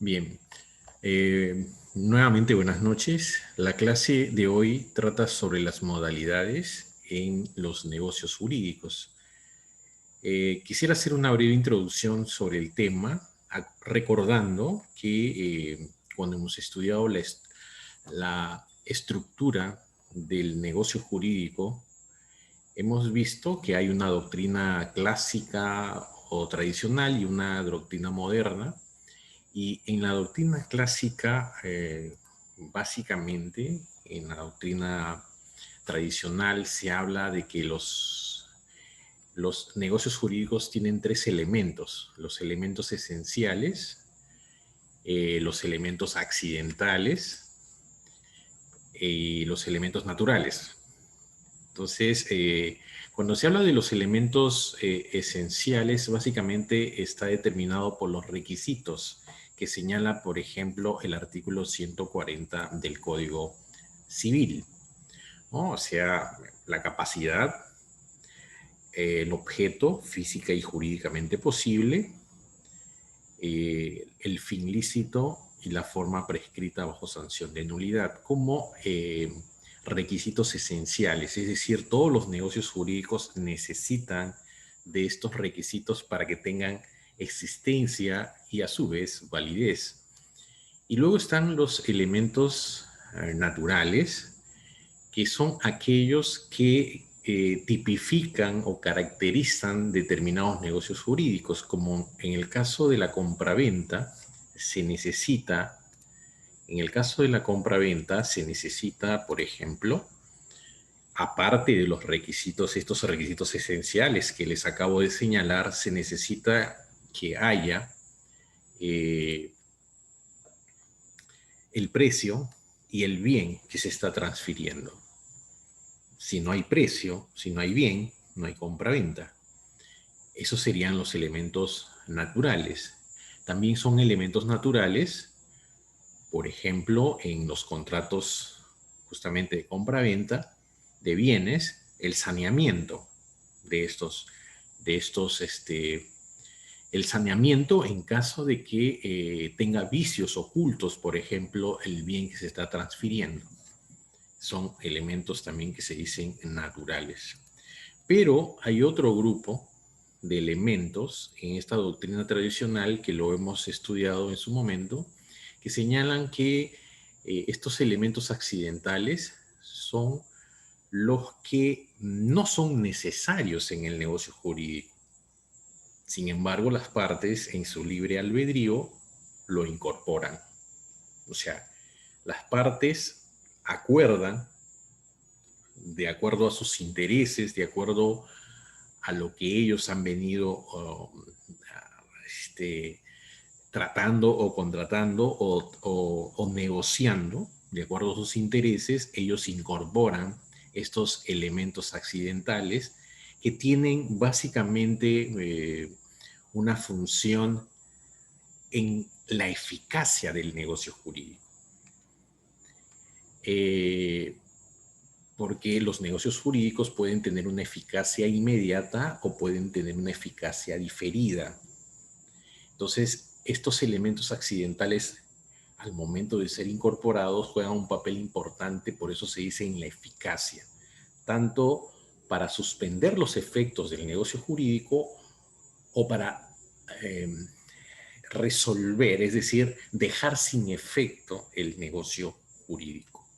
Bien, nuevamente buenas noches. La clase de hoy trata sobre las modalidades en los negocios jurídicos. Quisiera hacer una breve introducción sobre el tema, recordando que cuando hemos estudiado la estructura del negocio jurídico, hemos visto que hay una doctrina clásica o tradicional y una doctrina moderna. Y en la doctrina clásica, básicamente, en la doctrina tradicional se habla de que los negocios jurídicos tienen tres elementos: los elementos esenciales, los elementos accidentales y los elementos naturales. Entonces, cuando se habla de los elementos esenciales, básicamente está determinado por los requisitos que señala, por ejemplo, el artículo 140 del Código Civil, ¿no? O sea, la capacidad, el objeto física y jurídicamente posible, el fin lícito y la forma prescrita bajo sanción de nulidad como requisitos esenciales. Es decir, todos los negocios jurídicos necesitan de estos requisitos para que tengan existencia y a su vez validez. Y luego están los elementos naturales, que son aquellos que tipifican o caracterizan determinados negocios jurídicos, como en el caso de la compraventa, se necesita, en el caso de la compraventa se necesita, por ejemplo, aparte de los requisitos, estos requisitos esenciales que les acabo de señalar, se necesita que haya eh, el precio y el bien que se está transfiriendo. Si no hay precio, si no hay bien, no hay compra-venta. Esos serían los elementos naturales. También son elementos naturales, por ejemplo, en los contratos justamente de compra-venta de bienes, el saneamiento de el saneamiento en caso de que tenga vicios ocultos, por ejemplo, el bien que se está transfiriendo. Son elementos también que se dicen naturales. Pero hay otro grupo de elementos en esta doctrina tradicional que lo hemos estudiado en su momento, que señalan que estos elementos accidentales son los que no son necesarios en el negocio jurídico. Sin embargo, las partes en su libre albedrío lo incorporan. O sea, las partes acuerdan de acuerdo a sus intereses, de acuerdo a lo que ellos han venido tratando o contratando o negociando, de acuerdo a sus intereses, ellos incorporan estos elementos accidentales que tienen básicamente una función en la eficacia del negocio jurídico. Porque los negocios jurídicos pueden tener una eficacia inmediata o pueden tener una eficacia diferida. Entonces, estos elementos accidentales, al momento de ser incorporados, juegan un papel importante, por eso se dice en la eficacia, tanto para suspender los efectos del negocio jurídico o para resolver, es decir, dejar sin efecto el negocio jurídico.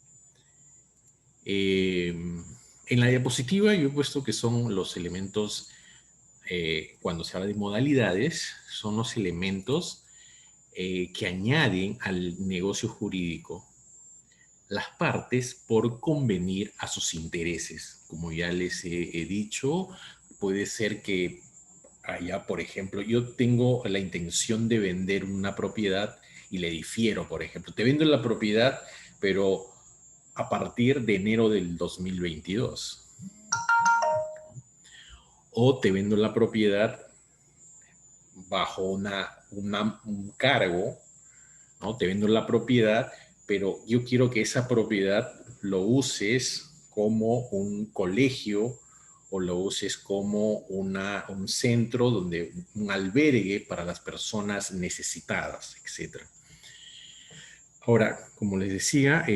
En la diapositiva yo he puesto que son los elementos, cuando se habla de modalidades, son los elementos que añaden al negocio jurídico las partes por convenir a sus intereses. Como ya les he dicho, puede ser que allá, por ejemplo, yo tengo la intención de vender una propiedad y le difiero, por ejemplo, te vendo la propiedad, pero a partir de enero del 2022. O te vendo la propiedad bajo un cargo, ¿no? Te vendo la propiedad, pero yo quiero que esa propiedad lo uses como un colegio o lo uses como un centro, donde un albergue para las personas necesitadas, etc. Ahora, como les decía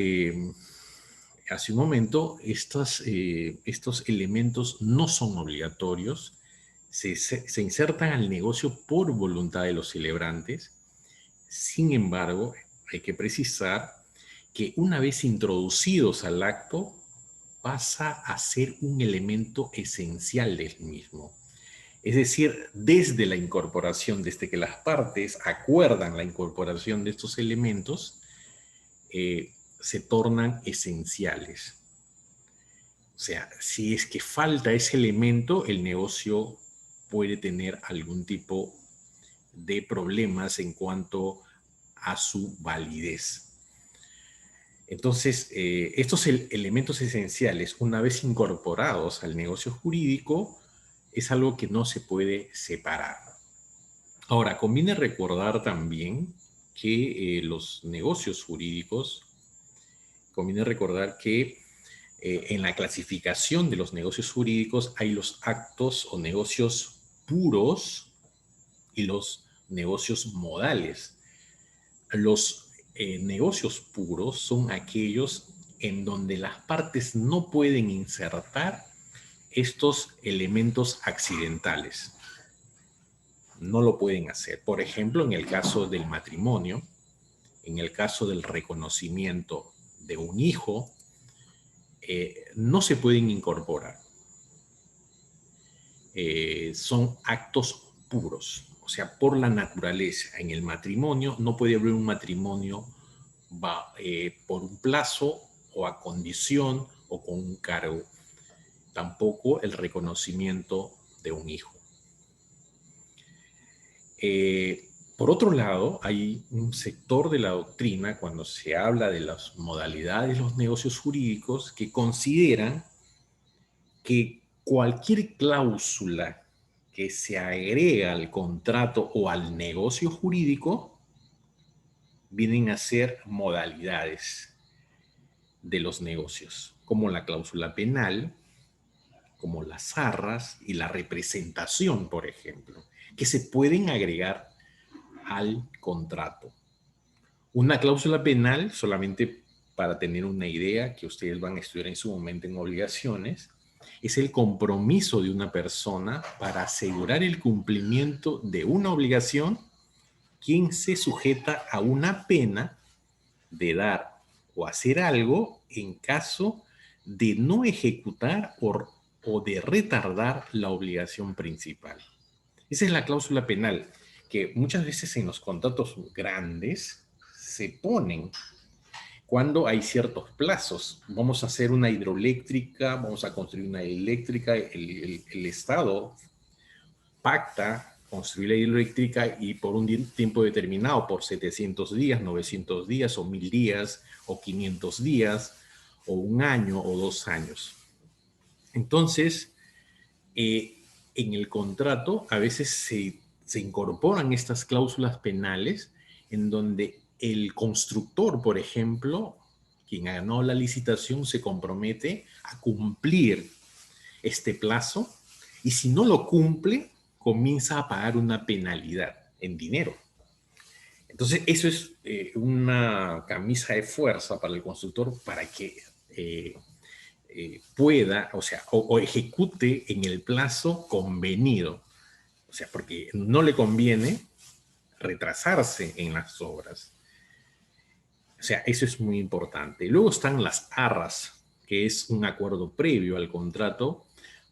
hace un momento, estos elementos no son obligatorios, se insertan al negocio por voluntad de los celebrantes. Sin embargo, hay que precisar que una vez introducidos al acto, pasa a ser un elemento esencial del mismo. Es decir, desde la incorporación, desde que las partes acuerdan la incorporación de estos elementos, se tornan esenciales. O sea, si es que falta ese elemento, el negocio puede tener algún tipo de problemas en cuanto a su validez. Entonces, estos elementos esenciales, una vez incorporados al negocio jurídico, es algo que no se puede separar. Ahora, conviene recordar también que los negocios jurídicos, conviene recordar que en la clasificación de los negocios jurídicos hay los actos o negocios puros y los negocios modales. Los negocios puros son aquellos en donde las partes no pueden insertar estos elementos accidentales. No lo pueden hacer. Por ejemplo, en el caso del matrimonio, en el caso del reconocimiento de un hijo, no se pueden incorporar. Son actos puros. O sea, por la naturaleza, en el matrimonio no puede haber un matrimonio por un plazo o a condición o con un cargo. Tampoco el reconocimiento de un hijo. Por otro lado, hay un sector de la doctrina, cuando se habla de las modalidades de los negocios jurídicos, que consideran que cualquier cláusula que se agrega al contrato o al negocio jurídico vienen a ser modalidades de los negocios, como la cláusula penal, como las arras y la representación, por ejemplo, que se pueden agregar al contrato. Una cláusula penal, solamente para tener una idea que ustedes van a estudiar en su momento en obligaciones, es el compromiso de una persona para asegurar el cumplimiento de una obligación, quien se sujeta a una pena de dar o hacer algo en caso de no ejecutar o de retardar la obligación principal. Esa es la cláusula penal, que muchas veces en los contratos grandes se ponen cuando hay ciertos plazos. Vamos a hacer una hidroeléctrica, vamos a construir una eléctrica, el Estado pacta construir la hidroeléctrica y por un tiempo determinado, por 700 días, 900 días o 1000 días o 500 días o un año o 2 años. Entonces, en el contrato a veces se incorporan estas cláusulas penales en donde el constructor, por ejemplo, quien ganó la licitación, se compromete a cumplir este plazo y si no lo cumple, comienza a pagar una penalidad en dinero. Entonces, eso es una camisa de fuerza para el constructor para que pueda, o sea, o ejecute en el plazo convenido. O sea, porque no le conviene retrasarse en las obras. O sea, eso es muy importante. Luego están las arras, que es un acuerdo previo al contrato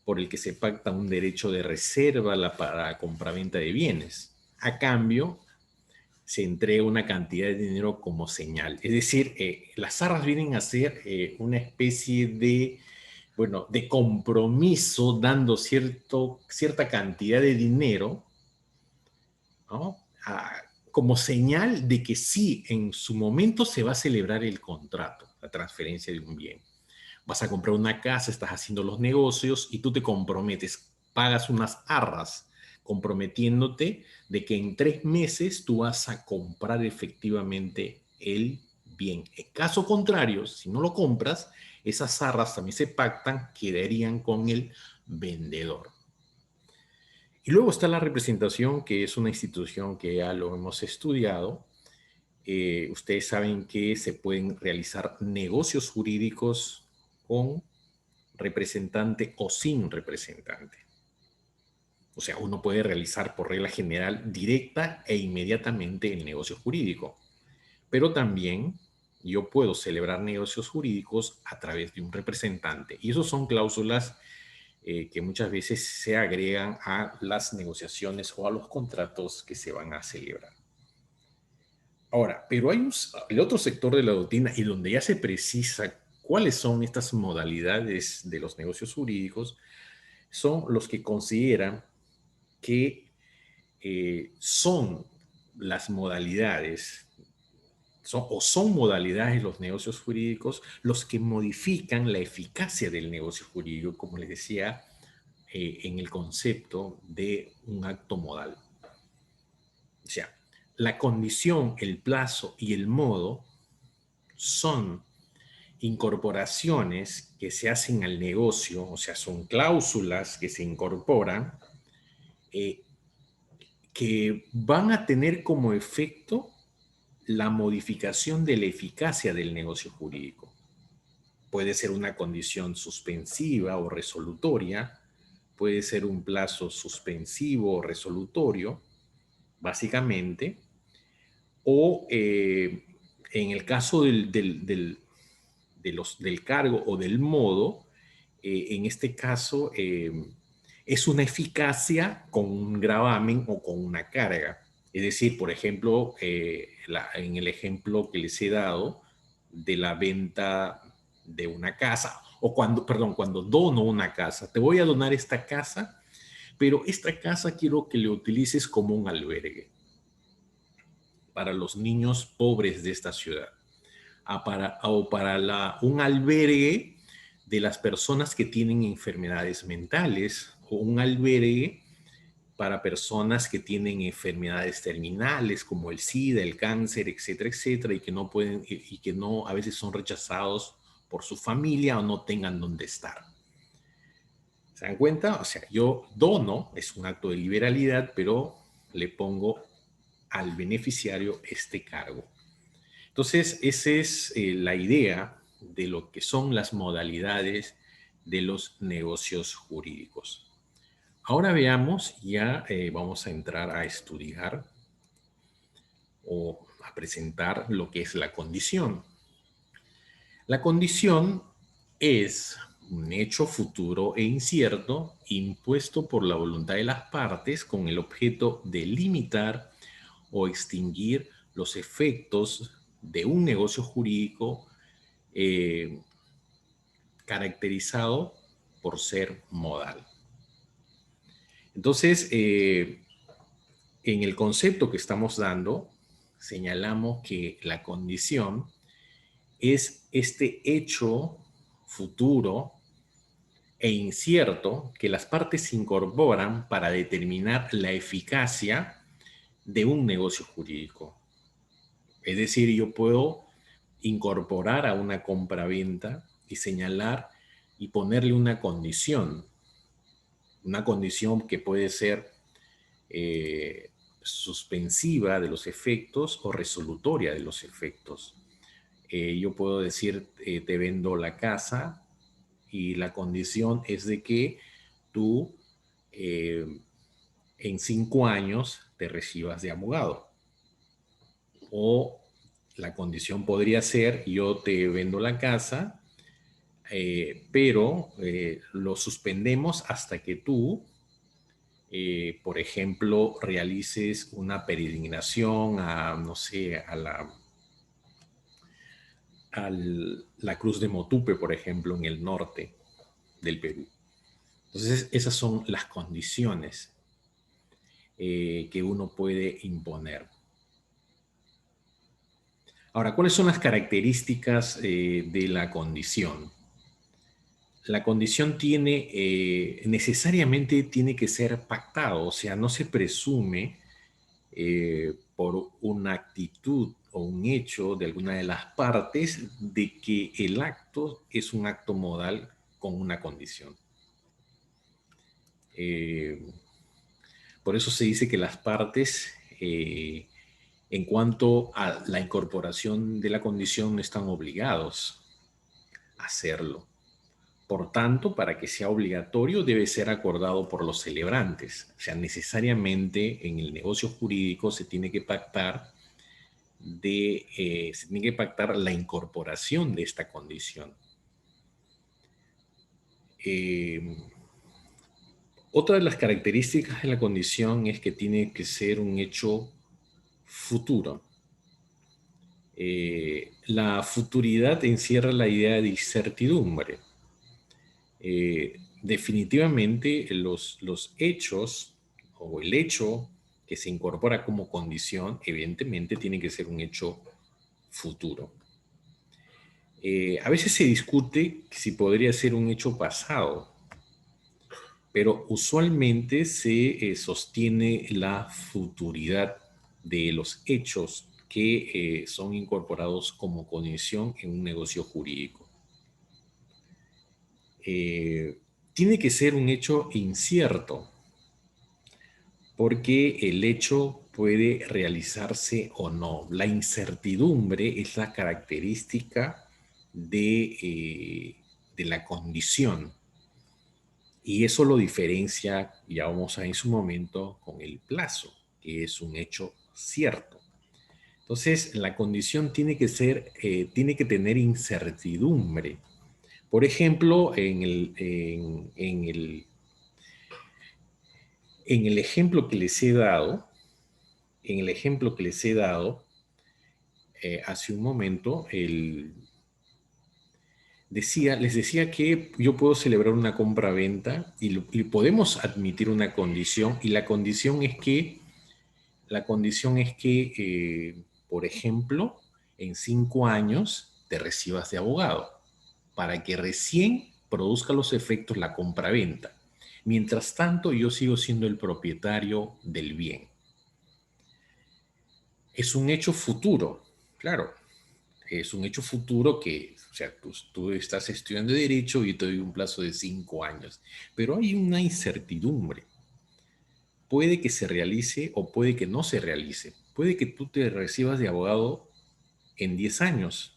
por el que se pacta un derecho de reserva para compraventa de bienes. A cambio, se entrega una cantidad de dinero como señal. Es decir, las arras vienen a ser una especie de, bueno, de compromiso dando cierta cantidad de dinero, ¿no? Como señal de que sí, en su momento se va a celebrar el contrato, la transferencia de un bien. Vas a comprar una casa, estás haciendo los negocios y tú te comprometes, pagas unas arras comprometiéndote de que en 3 meses tú vas a comprar efectivamente el bien. En caso contrario, si no lo compras, esas arras también se pactan, quedarían con el vendedor. Y luego está la representación, que es una institución que ya lo hemos estudiado, Ustedes saben que se pueden realizar negocios jurídicos con representante o sin representante. O sea, uno puede realizar por regla general directa e inmediatamente el negocio jurídico, pero también yo puedo celebrar negocios jurídicos a través de un representante. Y esas son cláusulas que muchas veces se agregan a las negociaciones o a los contratos que se van a celebrar. Ahora, pero hay el otro sector de la doctrina y donde ya se precisa cuáles son estas modalidades de los negocios jurídicos, son los que consideran que son las modalidades, son modalidades los negocios jurídicos los que modifican la eficacia del negocio jurídico, como les decía, en el concepto de un acto modal. O sea, la condición, el plazo y el modo son incorporaciones que se hacen al negocio, o sea, son cláusulas que se incorporan, eh, que van a tener como efecto la modificación de la eficacia del negocio jurídico. Puede ser una condición suspensiva o resolutoria, puede ser un plazo suspensivo o resolutorio, básicamente, o en el caso del cargo o del modo, en este caso es una eficacia con un gravamen o con una carga. Es decir, por ejemplo, en el ejemplo que les he dado de la venta de una casa, o cuando dono una casa, te voy a donar esta casa, pero esta casa quiero que le utilices como un albergue para los niños pobres de esta ciudad, o para un albergue de las personas que tienen enfermedades mentales, o un albergue para personas que tienen enfermedades terminales como el SIDA, el cáncer, etcétera, etcétera, y que no pueden, y que no, a veces son rechazados por su familia o no tengan dónde estar. ¿Se dan cuenta? O sea, yo dono, es un acto de liberalidad, pero le pongo al beneficiario este cargo. Entonces, esa es la idea de lo que son las modalidades de los negocios jurídicos. Ahora veamos, ya vamos a entrar a estudiar o a presentar lo que es la condición. La condición es un hecho futuro e incierto impuesto por la voluntad de las partes con el objeto de limitar o extinguir los efectos de un negocio jurídico eh, caracterizado por ser modal. Entonces, en el concepto que estamos dando, señalamos que la condición es este hecho futuro e incierto que las partes incorporan para determinar la eficacia de un negocio jurídico. Es decir, yo puedo incorporar a una compraventa y señalar y ponerle una condición que puede ser suspensiva de los efectos o resolutoria de los efectos. Yo puedo decir, te vendo la casa y la condición es de que tú en 5 años te recibas de abogado. O la condición podría ser, yo te vendo la casa, pero lo suspendemos hasta que tú, por ejemplo, realices una peregrinación a, no sé, la Cruz de Motupe, por ejemplo, en el norte del Perú. Entonces, esas son las condiciones que uno puede imponer. Ahora, ¿cuáles son las características de la condición? La condición necesariamente tiene que ser pactado, o sea, no se presume por una actitud o un hecho de alguna de las partes de que el acto es un acto modal con una condición. Por eso se dice que las partes En cuanto a la incorporación de la condición, no están obligados a hacerlo. Por tanto, para que sea obligatorio, debe ser acordado por los celebrantes. O sea, necesariamente en el negocio jurídico se tiene que pactar la incorporación de esta condición. Eh, Otra de las características de la condición es que tiene que ser un hecho futuro. La futuridad encierra la idea de incertidumbre. Definitivamente los hechos o el hecho que se incorpora como condición, evidentemente tiene que ser un hecho futuro. A veces se discute si podría ser un hecho pasado, pero usualmente se sostiene la futuridad de los hechos que son incorporados como condición en un negocio jurídico. Eh, Tiene que ser un hecho incierto, porque el hecho puede realizarse o no. La incertidumbre es la característica de la condición. Y eso lo diferencia, ya vamos a en su momento, con el plazo, que es un hecho cierto. Entonces, la condición tiene que tener incertidumbre. Por ejemplo, en el ejemplo que les he dado, hace un momento, les decía que yo puedo celebrar una compra-venta y podemos admitir una condición, y la condición es que, por ejemplo, en 5 años te recibas de abogado para que recién produzca los efectos la compra-venta. Mientras tanto, yo sigo siendo el propietario del bien. Es un hecho futuro, claro. Es un hecho futuro que, o sea, tú estás estudiando Derecho y te doy un plazo de 5 años, pero hay una incertidumbre. Puede que se realice o puede que no se realice. Puede que tú te recibas de abogado en 10 años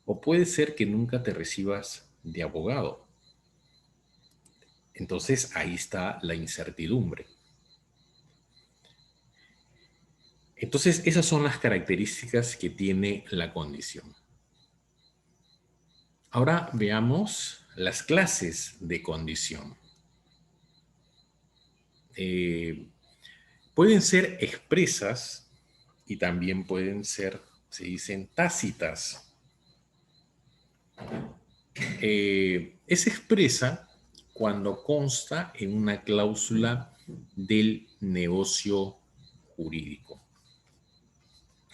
o puede ser que nunca te recibas de abogado. Entonces ahí está la incertidumbre. Entonces esas son las características que tiene la condición. Ahora veamos las clases de condición. Eh, Pueden ser expresas y también pueden ser, se dicen, tácitas. Es expresa cuando consta en una cláusula del negocio jurídico.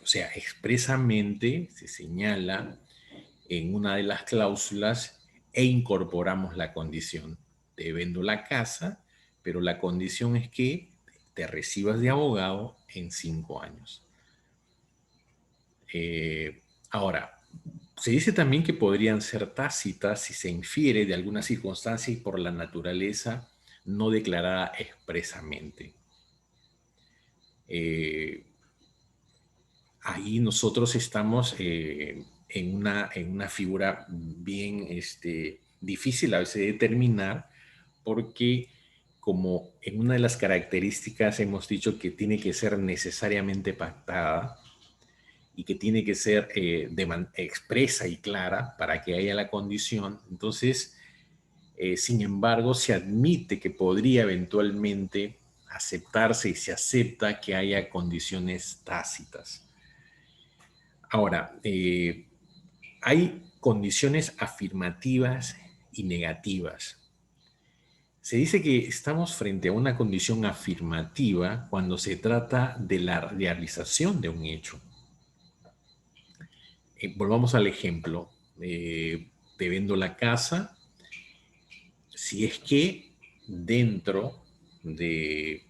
O sea, expresamente se señala en una de las cláusulas e incorporamos la condición. Te vendo la casa, pero la condición es que te recibas de abogado en 5 años. Ahora, se dice también que podrían ser tácitas si se infiere de alguna circunstancia y por la naturaleza no declarada expresamente. Eh, Ahí nosotros estamos en una figura bien difícil a veces de determinar, porque como en una de las características hemos dicho que tiene que ser necesariamente pactada y que tiene que ser expresa y clara para que haya la condición, entonces, sin embargo, se admite que podría eventualmente aceptarse y se acepta que haya condiciones tácitas. Ahora, hay condiciones afirmativas y negativas. Se dice que estamos frente a una condición afirmativa cuando se trata de la realización de un hecho. Volvamos al ejemplo. Te vendo la casa si es que dentro de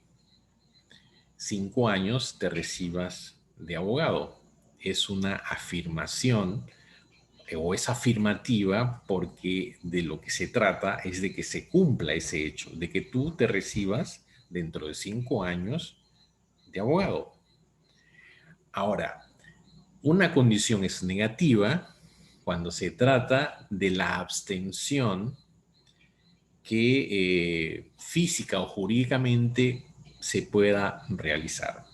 5 años te recibas de abogado. Es una afirmación o es afirmativa porque de lo que se trata es de que se cumpla ese hecho, de que tú te recibas dentro de 5 años de abogado. Ahora, una condición es negativa cuando se trata de la abstención que física o jurídicamente se pueda realizar.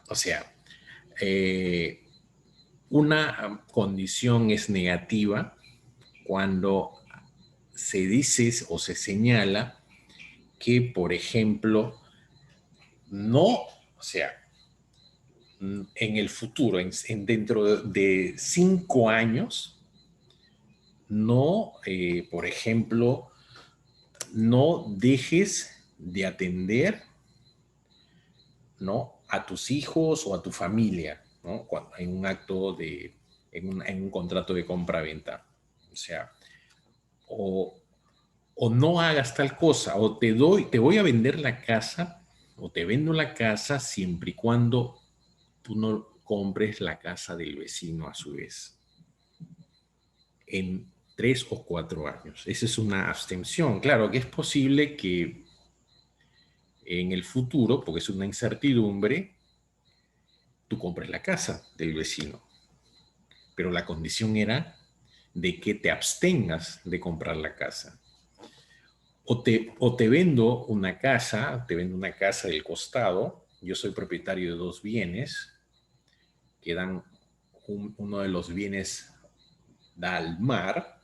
O sea, eh, una condición es negativa cuando se dice o se señala que, por ejemplo, no, o sea, en el futuro, dentro de 5 años, no, por ejemplo, no dejes de atender, ¿no?, a tus hijos o a tu familia, ¿no?, en un acto en un contrato de compra-venta. O sea, o, o no hagas tal cosa, o te voy a vender la casa, o te vendo la casa siempre y cuando tú no compres la casa del vecino a su vez, en 3 o 4 años. Esa es una abstención. Claro que es posible que en el futuro, porque es una incertidumbre, tú compres la casa del vecino, pero la condición era de que te abstengas de comprar la casa. Te vendo una casa del costado, yo soy propietario de 2 bienes, que dan, uno de los bienes da al mar,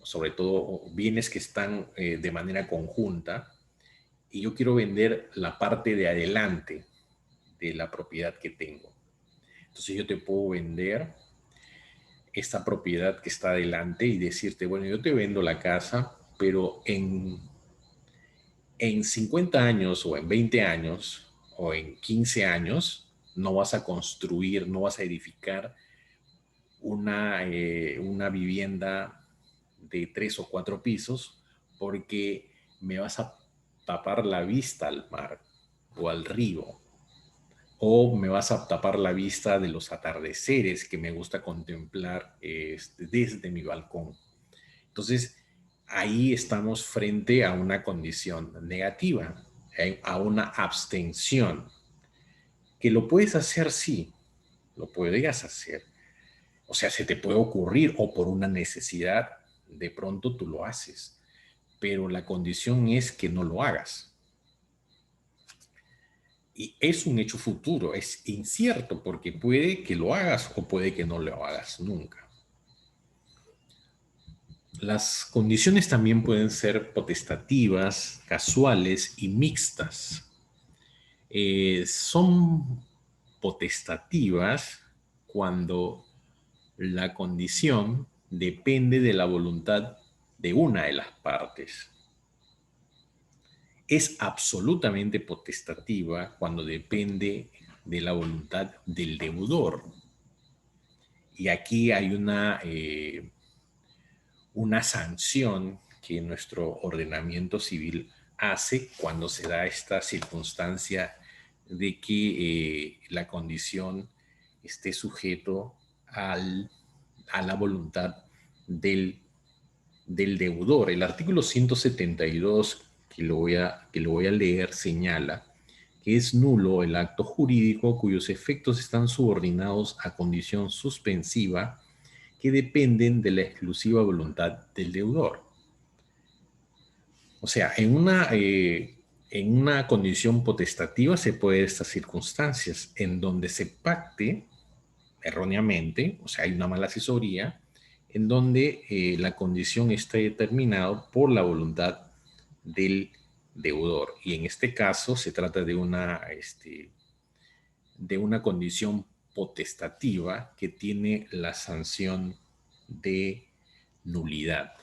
sobre todo bienes que están de manera conjunta, y yo quiero vender la parte de adelante de la propiedad que tengo. Entonces yo te puedo vender esta propiedad que está adelante y decirte, bueno, yo te vendo la casa, pero en 50 años o en 20 años o en 15 años no vas a construir, no vas a edificar una vivienda de 3 o 4 pisos porque me vas a tapar la vista al mar o al río, o me vas a tapar la vista de los atardeceres que me gusta contemplar desde mi balcón. Entonces, ahí estamos frente a una condición negativa, a una abstención, que lo puedes hacer, sí, lo podrías hacer. O sea, se te puede ocurrir o por una necesidad, de pronto tú lo haces, pero la condición es que no lo hagas. Y es un hecho futuro, es incierto porque puede que lo hagas o puede que no lo hagas nunca. Las condiciones también pueden ser potestativas, casuales y mixtas. Son potestativas cuando la condición depende de la voluntad de una de las partes. Es absolutamente potestativa cuando depende de la voluntad del deudor. Y aquí hay una sanción que nuestro ordenamiento civil hace cuando se da esta circunstancia de que la condición esté sujeto a la voluntad del, del deudor. El artículo 172, que lo voy a leer, señala que es nulo el acto jurídico cuyos efectos están subordinados a condición suspensiva que dependen de la exclusiva voluntad del deudor. O sea, en una condición potestativa se puede dar estas circunstancias en donde se pacte erróneamente, o sea, hay una mala asesoría, en donde la condición está determinada por la voluntad del deudor. Y en este caso se trata de una condición potestativa que tiene la sanción de nulidad.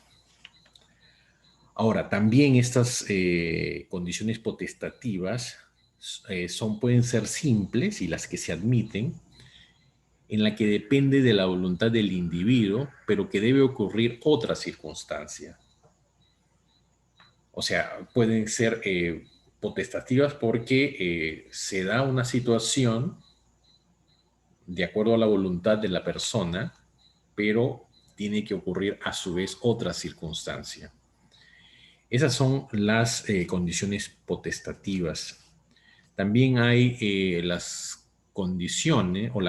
Ahora, también estas condiciones potestativas pueden ser simples y las que se admiten, en la que depende de la voluntad del individuo, pero que debe ocurrir otra circunstancia. O sea, pueden ser potestativas porque se da una situación de acuerdo a la voluntad de la persona, pero tiene que ocurrir a su vez otra circunstancia. Esas son las condiciones potestativas. También hay las condiciones o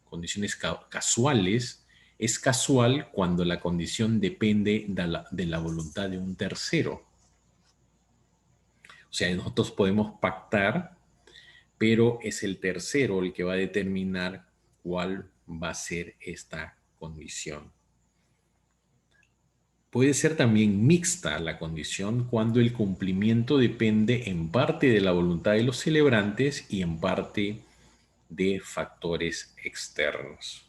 condiciones casuales es casual cuando la condición depende de la voluntad de un tercero. O sea, nosotros podemos pactar, pero es el tercero el que va a determinar cuál va a ser esta condición. Puede ser también mixta la condición cuando el cumplimiento depende en parte de la voluntad de los celebrantes y en parte de factores externos.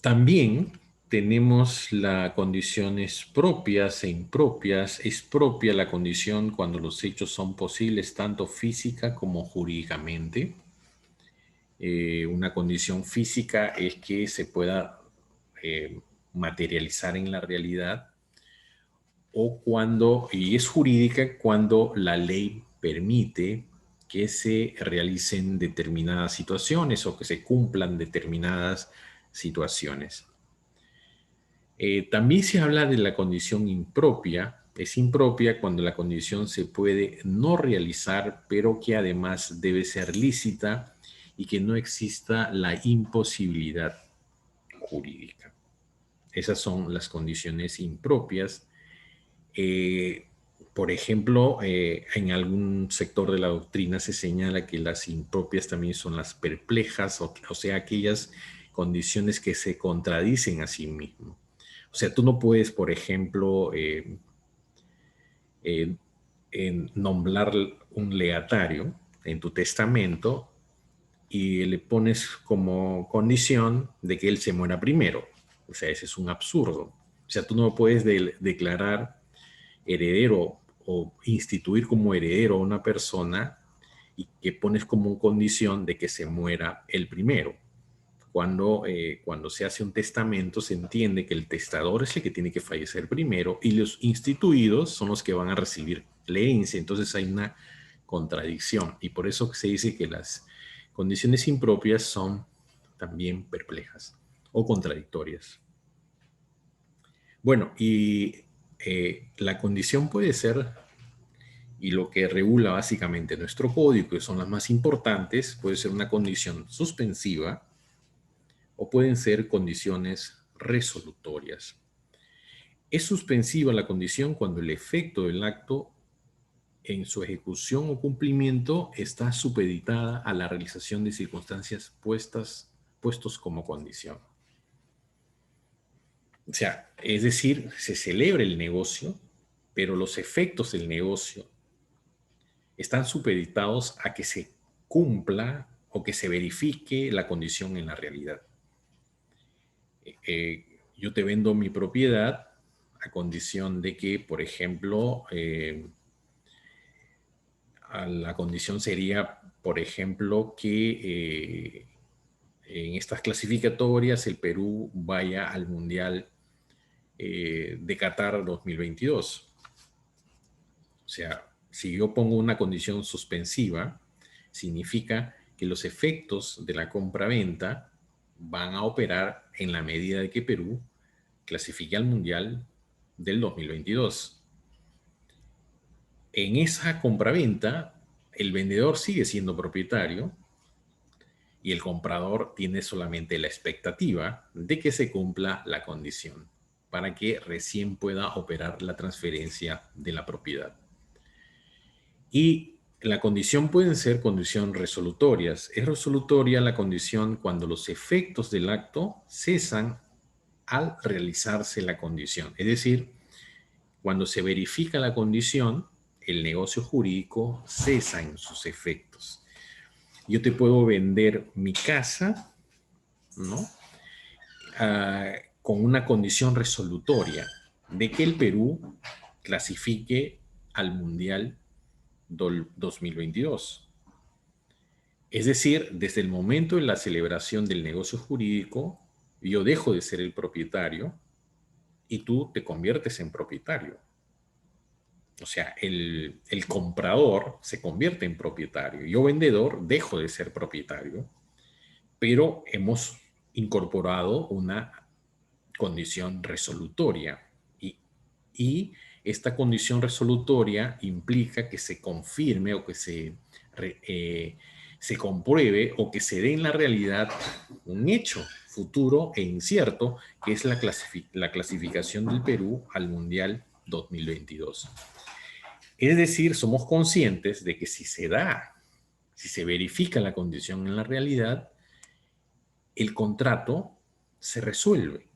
También tenemos las condiciones propias e impropias. Es propia la condición cuando los hechos son posibles tanto física como jurídicamente. Una condición física es que se pueda materializar en la realidad, y es jurídica cuando la ley permite que se realicen determinadas situaciones o que se cumplan determinadas situaciones. También se habla de la condición impropia. Es impropia cuando la condición se puede no realizar, pero que además debe ser lícita y que no exista la imposibilidad jurídica. Esas son las condiciones impropias. Eh, por ejemplo, en algún sector de la doctrina se señala que las impropias también son las perplejas, o sea, aquellas condiciones que se contradicen a sí mismo. O sea, tú no puedes, por ejemplo, eh, nombrar un legatario en tu testamento y le pones como condición de que él se muera primero. O sea, ese es un absurdo. O sea, tú no puedes declarar heredero o instituir como heredero a una persona y que pones como condición de que se muera el primero. Cuando se hace un testamento se entiende que el testador es el que tiene que fallecer primero y los instituidos son los que van a recibir la herencia. Entonces hay una contradicción y por eso se dice que las condiciones impropias son también perplejas o contradictorias. Bueno, y la condición puede ser, y lo que regula básicamente nuestro código, que son las más importantes, puede ser una condición suspensiva o pueden ser condiciones resolutorias. Es suspensiva la condición cuando el efecto del acto en su ejecución o cumplimiento está supeditada a la realización de circunstancias puestos como condición. O sea, es decir, se celebra el negocio, pero los efectos del negocio están supeditados a que se cumpla o que se verifique la condición en la realidad. Yo te vendo mi propiedad a condición de que, por ejemplo, la condición sería, por ejemplo, que en estas clasificatorias el Perú vaya al Mundial de Qatar 2022. O sea, si yo pongo una condición suspensiva, significa que los efectos de la compra-venta van a operar en la medida de que Perú clasifique al Mundial del 2022. En esa compraventa, el vendedor sigue siendo propietario y el comprador tiene solamente la expectativa de que se cumpla la condición para que recién pueda operar la transferencia de la propiedad. Y la condición pueden ser condiciones resolutorias. Es resolutoria la condición cuando los efectos del acto cesan al realizarse la condición. Es decir, cuando se verifica la condición, el negocio jurídico cesa en sus efectos. Yo te puedo vender mi casa, ¿no? Con una condición resolutoria de que el Perú clasifique al Mundial 2022. Es decir, desde el momento de la celebración del negocio jurídico, yo dejo de ser el propietario y tú te conviertes en propietario. O sea, el comprador se convierte en propietario. Yo, vendedor, dejo de ser propietario, pero hemos incorporado una condición resolutoria y esta condición resolutoria implica que se confirme o que se compruebe o que se dé en la realidad un hecho futuro e incierto, que es la clasificación del Perú al Mundial 2022. Es decir, somos conscientes de que si se da, si se verifica la condición en la realidad, el contrato se resuelve,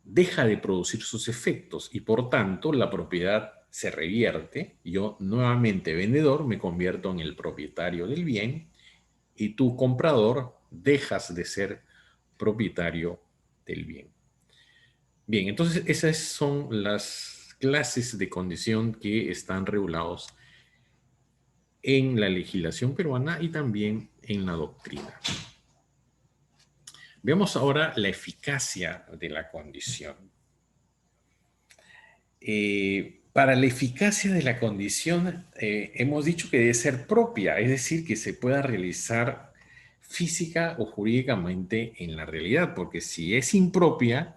deja de producir sus efectos y por tanto la propiedad se revierte. Yo nuevamente vendedor me convierto en el propietario del bien y tú comprador dejas de ser propietario del bien. Bien, entonces esas son las clases de condición que están regulados en la legislación peruana y también en la doctrina. Veamos ahora la eficacia de la condición. Para la eficacia de la condición hemos dicho que debe ser propia, es decir, que se pueda realizar física o jurídicamente en la realidad, porque si es impropia,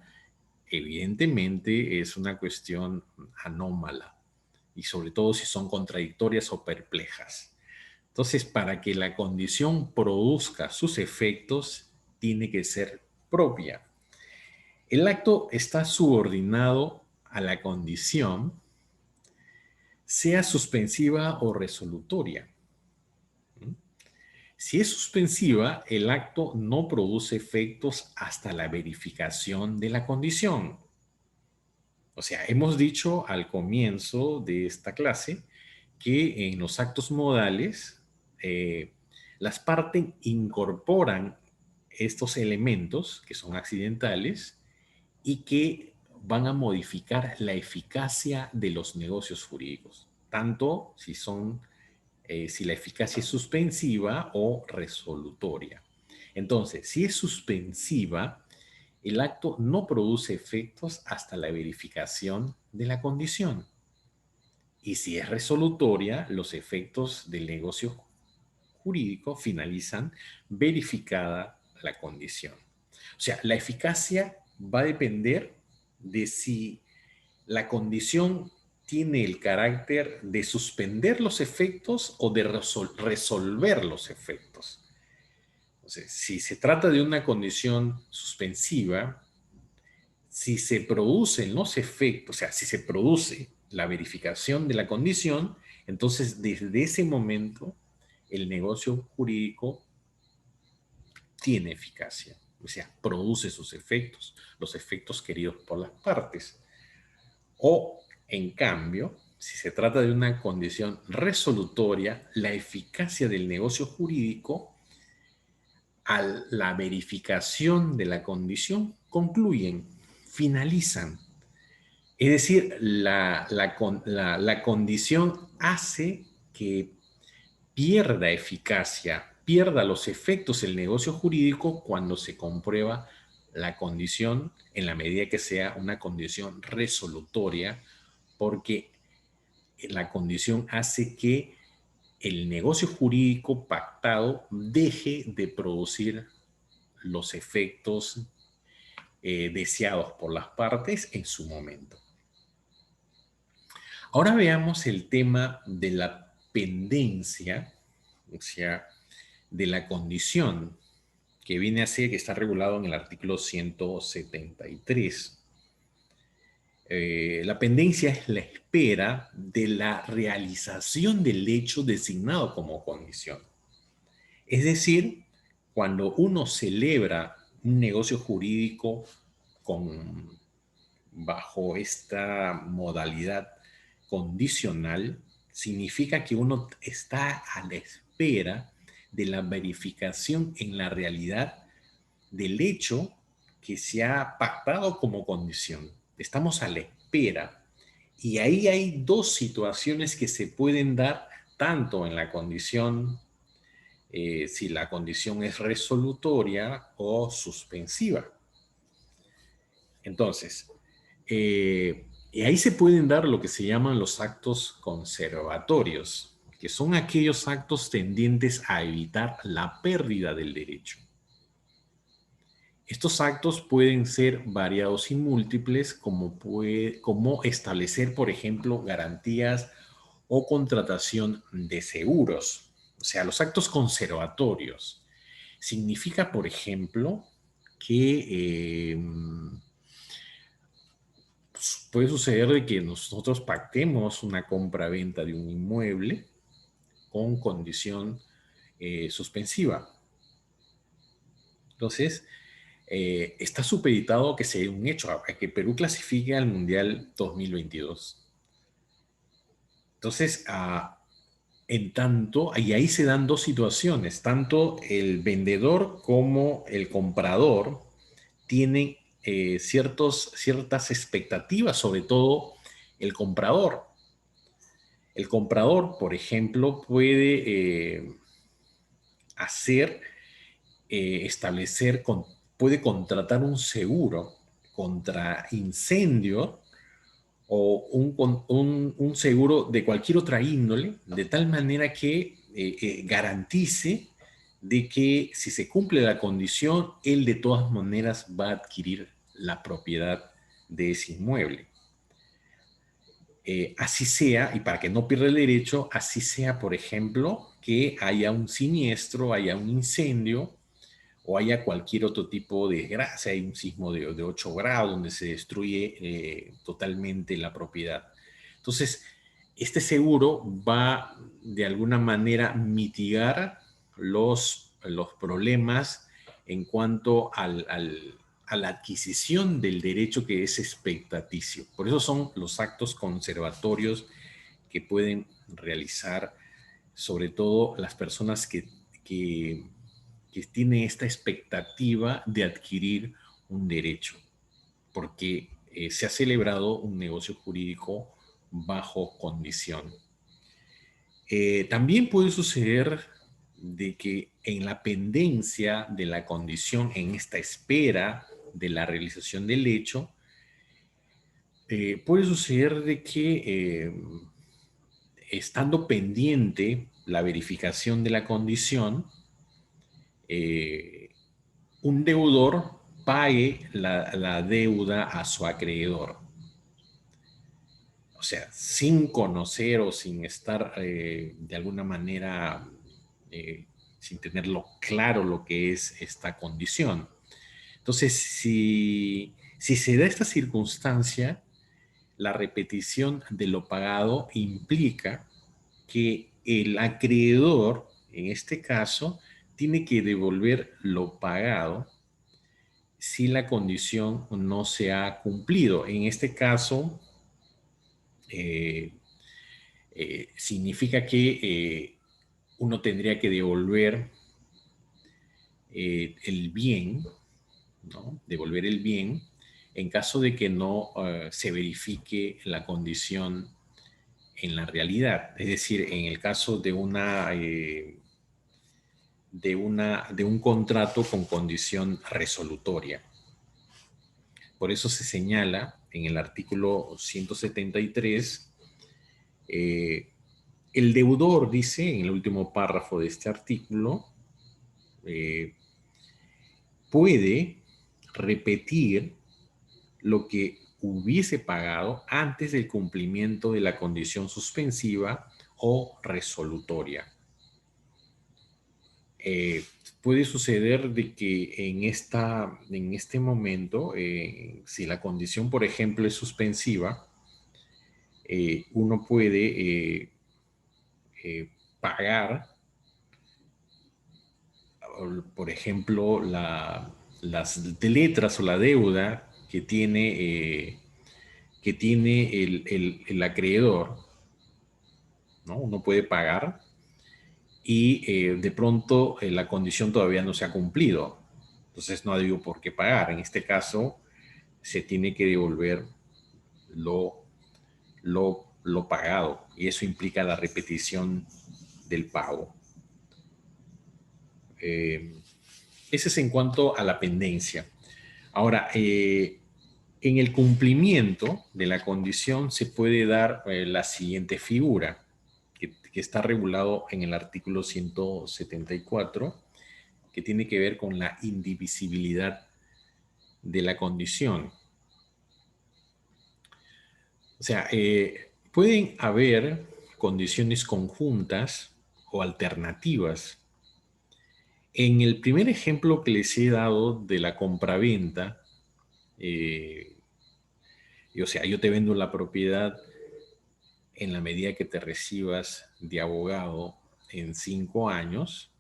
evidentemente es una cuestión anómala y sobre todo si son contradictorias o perplejas. Entonces, para que la condición produzca sus efectos, tiene que ser propia. El acto está subordinado a la condición, sea suspensiva o resolutoria. Si es suspensiva, el acto no produce efectos hasta la verificación de la condición. O sea, hemos dicho al comienzo de esta clase que en los actos modales las partes incorporan estos elementos que son accidentales y que van a modificar la eficacia de los negocios jurídicos, tanto si la eficacia es suspensiva o resolutoria. Entonces, si es suspensiva, el acto no produce efectos hasta la verificación de la condición. Y si es resolutoria, los efectos del negocio jurídico finalizan verificada la condición. O sea, la eficacia va a depender de si la condición tiene el carácter de suspender los efectos o de resolver los efectos. Entonces, si se trata de una condición suspensiva, si se producen los efectos, o sea, si se produce la verificación de la condición, entonces desde ese momento el negocio jurídico tiene eficacia, o sea, produce sus efectos, los efectos queridos por las partes. O, en cambio, si se trata de una condición resolutoria, la eficacia del negocio jurídico a la verificación de la condición concluyen, finalizan. Es decir, la condición hace que pierda eficacia, pierda los efectos el negocio jurídico cuando se comprueba la condición en la medida que sea una condición resolutoria, porque la condición hace que el negocio jurídico pactado deje de producir los efectos deseados por las partes en su momento. Ahora veamos el tema de la pendencia, o sea, de la condición, que viene a ser, que está regulado en el artículo 173. La pendencia es la espera de la realización del hecho designado como condición. Es decir, cuando uno celebra un negocio jurídico bajo esta modalidad condicional, significa que uno está a la espera de la verificación en la realidad del hecho que se ha pactado como condición. Estamos a la espera. Y ahí hay dos situaciones que se pueden dar tanto en la condición, si la condición es resolutoria o suspensiva. Entonces, y ahí se pueden dar lo que se llaman los actos conservatorios, que son aquellos actos tendientes a evitar la pérdida del derecho. Estos actos pueden ser variados y múltiples, como establecer, por ejemplo, garantías o contratación de seguros. O sea, los actos conservatorios. Significa, por ejemplo, que puede suceder de que nosotros pactemos una compra-venta de un inmueble con condición suspensiva. Entonces, está supeditado a que sea un hecho, a que Perú clasifique al Mundial 2022. Entonces, en tanto, y ahí se dan dos situaciones, tanto el vendedor como el comprador tienen ciertas expectativas, sobre todo el comprador. El comprador, por ejemplo, puede hacer, establecer, puede contratar un seguro contra incendio o un seguro de cualquier otra índole, de tal manera que garantice de que si se cumple la condición, él de todas maneras va a adquirir la propiedad de ese inmueble. Así sea, y para que no pierda el derecho, así sea, por ejemplo, que haya un siniestro, haya un incendio o haya cualquier otro tipo de desgracia, hay un sismo de 8 grados donde se destruye totalmente la propiedad. Entonces, este seguro va de alguna manera mitigar los problemas en cuanto a la adquisición del derecho que es expectaticio. Por eso son los actos conservatorios que pueden realizar sobre todo las personas que tienen esta expectativa de adquirir un derecho, porque se ha celebrado un negocio jurídico bajo condición. También puede suceder de que en la pendencia de la condición, en esta espera de la realización del hecho, puede suceder de que estando pendiente la verificación de la condición, eh, un deudor pague la deuda a su acreedor. O sea, sin conocer o sin estar de alguna manera, sin tenerlo claro lo que es esta condición. Entonces, si se da esta circunstancia, la repetición de lo pagado implica que el acreedor, en este caso, tiene que devolver lo pagado si la condición no se ha cumplido. En este caso, eh, significa que uno tendría que devolver el bien, ¿no? Devolver el bien en caso de que no se verifique la condición en la realidad. Es decir, en el caso de de un contrato con condición resolutoria. Por eso se señala en el artículo 173, el deudor, dice en el último párrafo de este artículo, eh, puede repetir lo que hubiese pagado antes del cumplimiento de la condición suspensiva o resolutoria. Eh, Puede suceder de que en este momento, si la condición, por ejemplo, es suspensiva, uno puede pagar, por ejemplo, las letras o la deuda que tiene el acreedor, ¿no? Uno puede pagar y de pronto la condición todavía no se ha cumplido. Entonces no ha habido por qué pagar. En este caso, se tiene que devolver lo, lo pagado y eso implica la repetición del pago. Ese es en cuanto a la pendencia. Ahora, en el cumplimiento de la condición se puede dar la siguiente figura, que está regulado en el artículo 174, que tiene que ver con la indivisibilidad de la condición. O sea, pueden haber condiciones conjuntas o alternativas. En el primer ejemplo que les he dado de la compraventa, eh, o sea, yo te vendo la propiedad en la medida que te recibas de abogado en 5 años,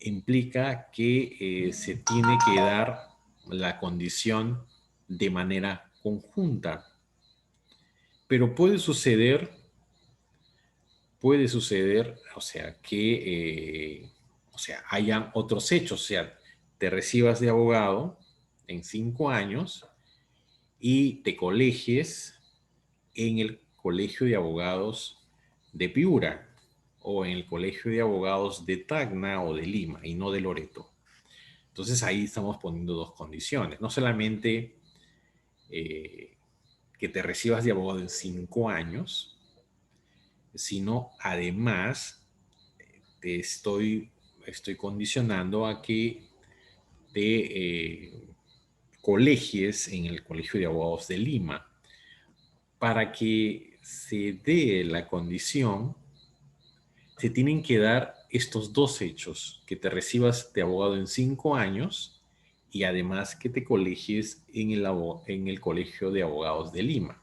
implica que se tiene que dar la condición de manera conjunta. Pero puede suceder, o sea, o sea, hayan otros hechos, o sea, te recibas de abogado en 5 años y te colegies en el Colegio de Abogados de Piura o en el Colegio de Abogados de Tacna o de Lima y no de Loreto. Entonces ahí estamos poniendo dos condiciones, no solamente eh, que te recibas de abogado en 5 años, sino además estoy condicionando a que te colegies en el Colegio de Abogados de Lima. Para que se dé la condición, se tienen que dar estos dos hechos, que te recibas de abogado en 5 años y además que te colegies en el Colegio de Abogados de Lima,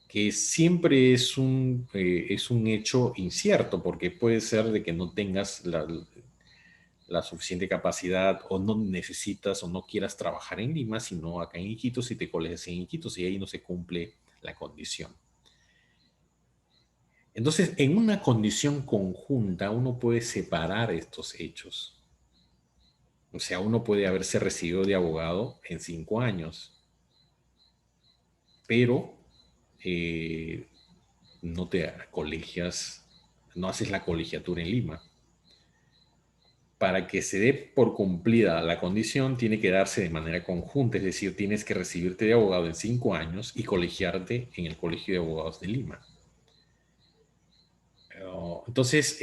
que siempre es un hecho incierto, porque puede ser de que no tengas la suficiente capacidad o no necesitas o no quieras trabajar en Lima, sino acá en Iquitos y te colegias en Iquitos y ahí no se cumple la condición. Entonces, en una condición conjunta, uno puede separar estos hechos. O sea, uno puede haberse recibido de abogado en 5 años, pero eh, no te colegias, no haces la colegiatura en Lima. Para que se dé por cumplida la condición, tiene que darse de manera conjunta, es decir, tienes que recibirte de abogado en 5 años y colegiarte en el Colegio de Abogados de Lima. Entonces,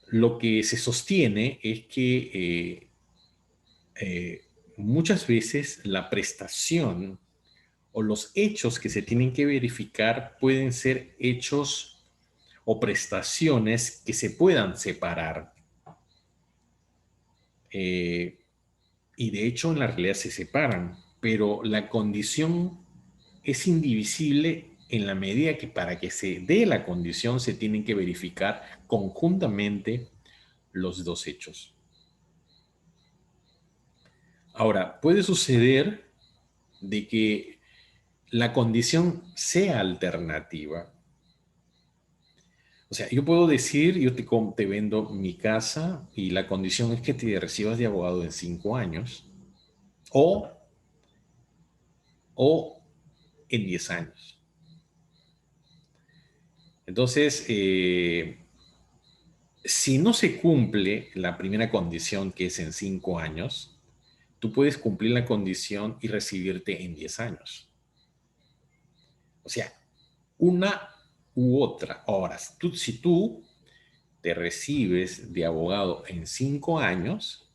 lo que se sostiene es que muchas veces la prestación o los hechos que se tienen que verificar pueden ser hechos o prestaciones que se puedan separar. Y de hecho en la realidad se separan, pero la condición es indivisible en la medida que para que se dé la condición se tienen que verificar conjuntamente los dos hechos. Ahora, puede suceder de que la condición sea alternativa. O sea, yo puedo decir, yo te vendo mi casa y la condición es que te recibas de abogado en 5 años o, o en 10 años. Entonces, si no se cumple la primera condición, que es en 5 años, tú puedes cumplir la condición y recibirte en 10 años. O sea, una u otra. Ahora, si tú te recibes de abogado en 5 años,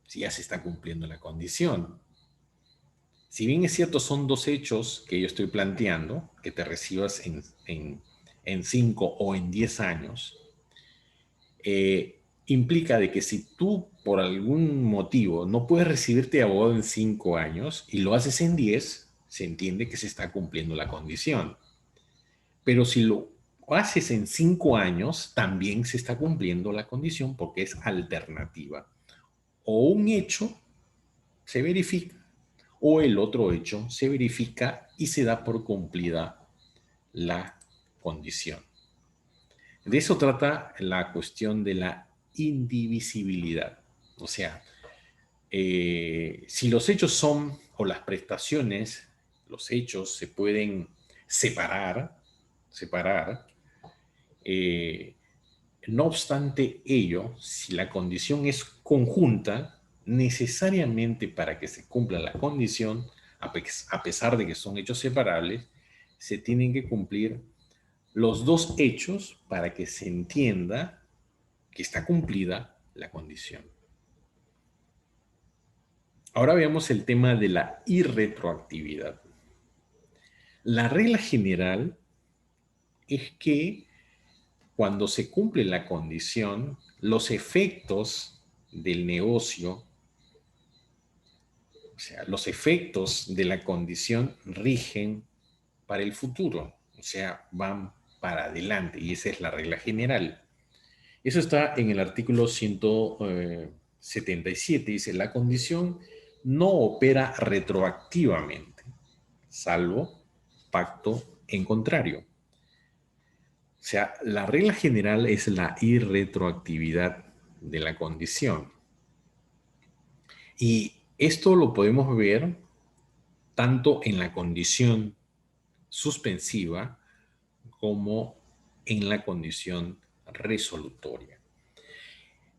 ya se está cumpliendo la condición. Si bien es cierto, son dos hechos que yo estoy planteando, que te recibas en 5 o en 10 años, implica de que si tú por algún motivo no puedes recibirte de abogado en 5 años y lo haces en 10, se entiende que se está cumpliendo la condición. Pero si lo haces en 5 años, también se está cumpliendo la condición porque es alternativa. O un hecho se verifica o el otro hecho se verifica y se da por cumplida la condición. De eso trata la cuestión de la indivisibilidad. O sea, si los hechos son, o las prestaciones, los hechos se pueden separar, eh, no obstante ello, si la condición es conjunta, necesariamente para que se cumpla la condición, a pesar de que son hechos separables, se tienen que cumplir los dos hechos para que se entienda que está cumplida la condición. Ahora veamos el tema de la irretroactividad. La regla general es que cuando se cumple la condición, los efectos del negocio, o sea, los efectos de la condición rigen para el futuro, o sea, van para adelante y esa es la regla general. Eso está en el artículo 177, dice, la condición no opera retroactivamente, salvo pacto en contrario. O sea, la regla general es la irretroactividad de la condición. Y esto lo podemos ver tanto en la condición suspensiva como en la condición resolutoria.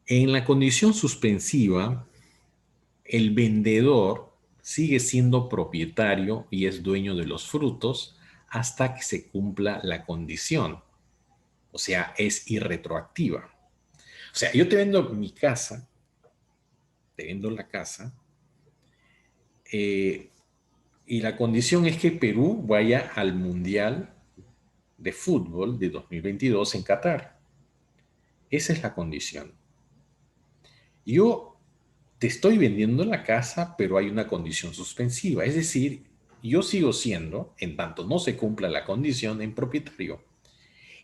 En la condición suspensiva, el vendedor sigue siendo propietario y es dueño de los frutos hasta que se cumpla la condición. O sea, es irretroactiva. O sea, yo te vendo mi casa, te vendo la casa, eh, y la condición es que Perú vaya al Mundial de Fútbol de 2022 en Qatar. Esa es la condición. Yo te estoy vendiendo la casa, pero hay una condición suspensiva. Es decir, yo sigo siendo, en tanto no se cumpla la condición, en propietario.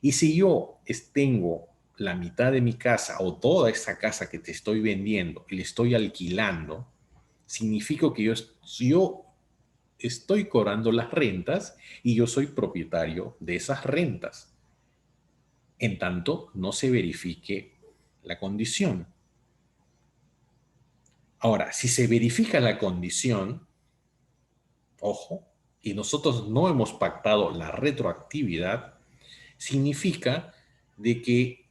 Y si yo tengo la mitad de mi casa o toda esa casa que te estoy vendiendo y le estoy alquilando, significa que yo estoy cobrando las rentas y yo soy propietario de esas rentas. En tanto, no se verifique la condición. Ahora, si se verifica la condición, ojo, y nosotros no hemos pactado la retroactividad, significa de que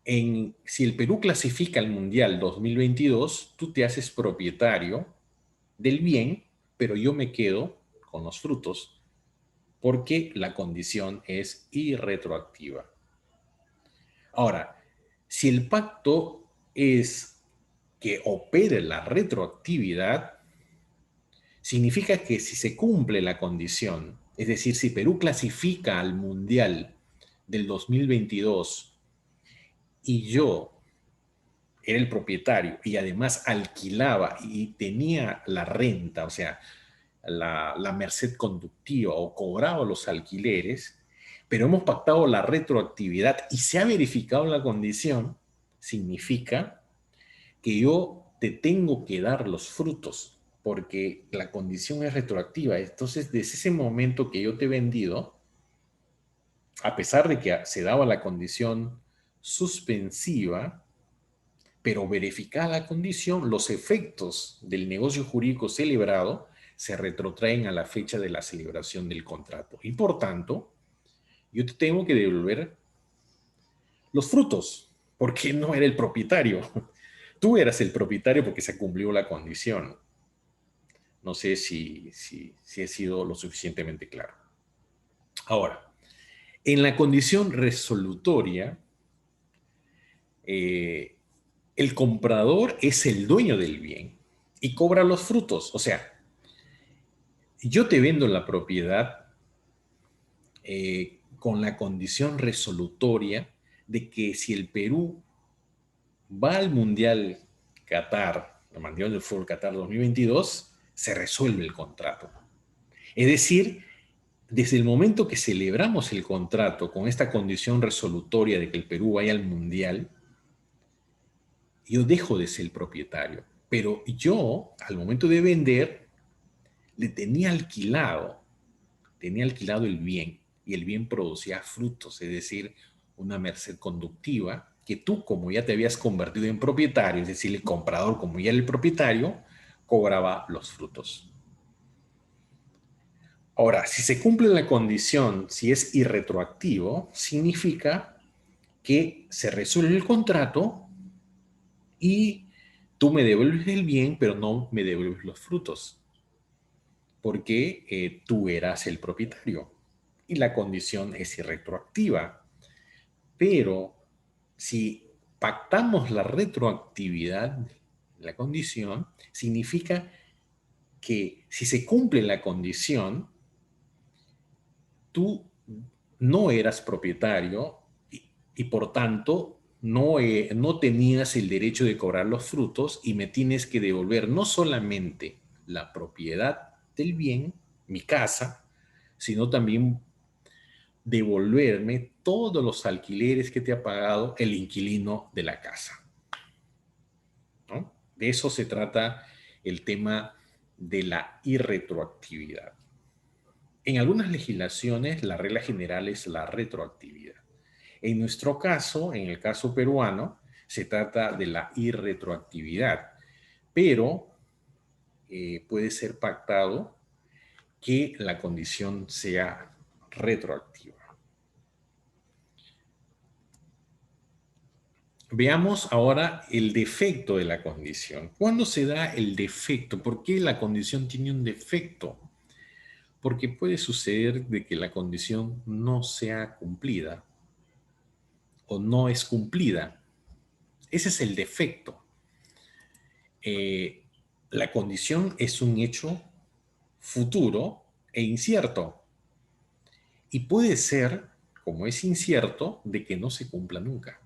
si el Perú clasifica al Mundial 2022, tú te haces propietario del bien, pero yo me quedo con los frutos porque la condición es irretroactiva. Ahora, si el pacto es que opere la retroactividad, significa que si se cumple la condición, es decir, si Perú clasifica al Mundial del 2022 y yo era el propietario y además alquilaba y tenía la renta, o sea, la merced conductiva o cobraba los alquileres, pero hemos pactado la retroactividad y se ha verificado la condición, significa que yo te tengo que dar los frutos porque la condición es retroactiva. Entonces, desde ese momento que yo te he vendido, a pesar de que se daba la condición suspensiva, pero verificada la condición, los efectos del negocio jurídico celebrado se retrotraen a la fecha de la celebración del contrato. Y por tanto, yo te tengo que devolver los frutos, porque no era el propietario. Tú eras el propietario porque se cumplió la condición. No sé si he sido lo suficientemente claro. Ahora, en la condición resolutoria, eh, el comprador es el dueño del bien y cobra los frutos. O sea, yo te vendo la propiedad con la condición resolutoria de que si el Perú va al Mundial Qatar, el Mundial del Fútbol Qatar 2022, se resuelve el contrato. Es decir, desde el momento que celebramos el contrato con esta condición resolutoria de que el Perú vaya al Mundial, yo dejo de ser el propietario. Pero yo, al momento de vender, le tenía alquilado el bien y el bien producía frutos, es decir, una merced conductiva que tú, como ya te habías convertido en propietario, es decir, el comprador, como ya era el propietario, cobraba los frutos. Ahora, si se cumple la condición, si es irretroactivo, significa que se resuelve el contrato y tú me devuelves el bien, pero no me devuelves los frutos, porque tú eras el propietario y la condición es irretroactiva. Pero si pactamos la retroactividad de la condición, significa que si se cumple la condición, tú no eras propietario y por tanto no tenías el derecho de cobrar los frutos y me tienes que devolver no solamente la propiedad del bien, mi casa, sino también devolverme todos los alquileres que te ha pagado el inquilino de la casa, ¿no? De eso se trata el tema de la irretroactividad. En algunas legislaciones, la regla general es la retroactividad. En nuestro caso, en el caso peruano, se trata de la irretroactividad, pero puede ser pactado que la condición sea retroactiva. Veamos ahora el defecto de la condición. ¿Cuándo se da el defecto? ¿Por qué la condición tiene un defecto? Porque puede suceder de que la condición no sea cumplida o no es cumplida. Ese es el defecto. Eh, la condición es un hecho futuro e incierto. Y puede ser, como es incierto, de que no se cumpla nunca.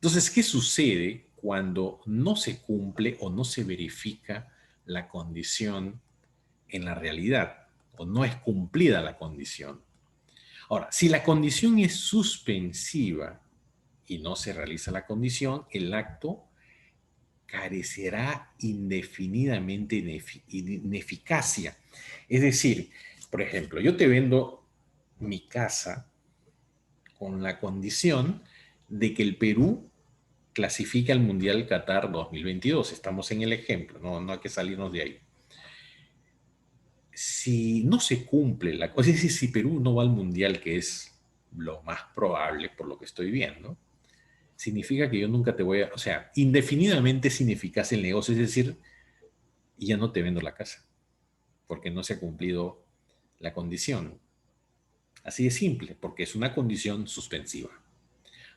Entonces, ¿qué sucede cuando no se cumple o no se verifica la condición en la realidad o no es cumplida la condición? Ahora, si la condición es suspensiva y no se realiza la condición, el acto carecerá indefinidamente ineficacia. Es decir, por ejemplo, yo te vendo mi casa con la condición de que el Perú clasifique al Mundial Qatar 2022. Estamos en el ejemplo, no hay que salirnos de ahí. Si no se cumple la cosa, es decir, si Perú no va al Mundial, que es lo más probable por lo que estoy viendo, significa que yo nunca te voy a, o sea, indefinidamente es ineficaz el negocio, es decir, ya no te vendo la casa, porque no se ha cumplido la condición. Así de simple, porque es una condición suspensiva.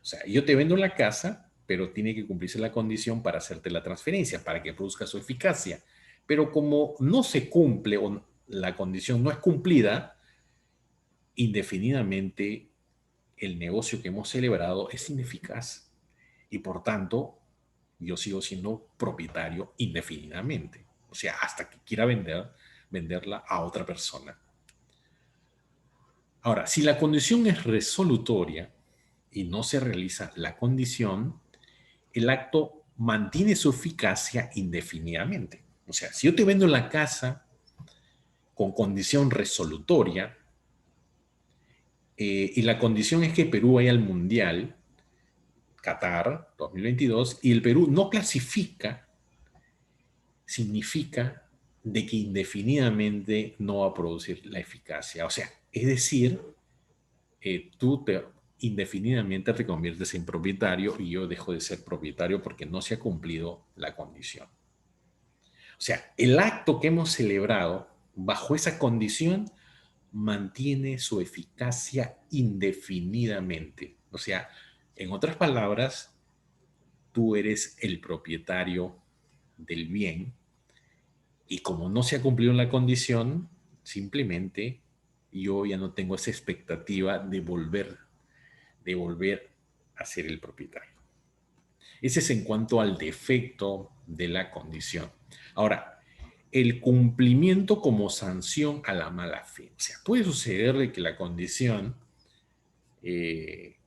O sea, yo te vendo la casa, pero tiene que cumplirse la condición para hacerte la transferencia, para que produzca su eficacia. Pero como no se cumple o la condición no es cumplida, indefinidamente el negocio que hemos celebrado es ineficaz. Y por tanto, yo sigo siendo propietario indefinidamente. O sea, hasta que quiera venderla a otra persona. Ahora, si la condición es resolutoria y no se realiza la condición, el acto mantiene su eficacia indefinidamente. O sea, si yo te vendo la casa con condición resolutoria y la condición es que Perú vaya al Mundial, Qatar 2022, y el Perú no clasifica, significa de que indefinidamente no va a producir la eficacia. O sea, es decir, tú indefinidamente te conviertes en propietario y yo dejo de ser propietario porque no se ha cumplido la condición. O sea, el acto que hemos celebrado bajo esa condición mantiene su eficacia indefinidamente. O sea, en otras palabras, tú eres el propietario del bien y como no se ha cumplido la condición, simplemente yo ya no tengo esa expectativa de volver a ser el propietario. Ese es en cuanto al defecto de la condición. Ahora, el cumplimiento como sanción a la mala fe. O sea, puede suceder de que la condición eh,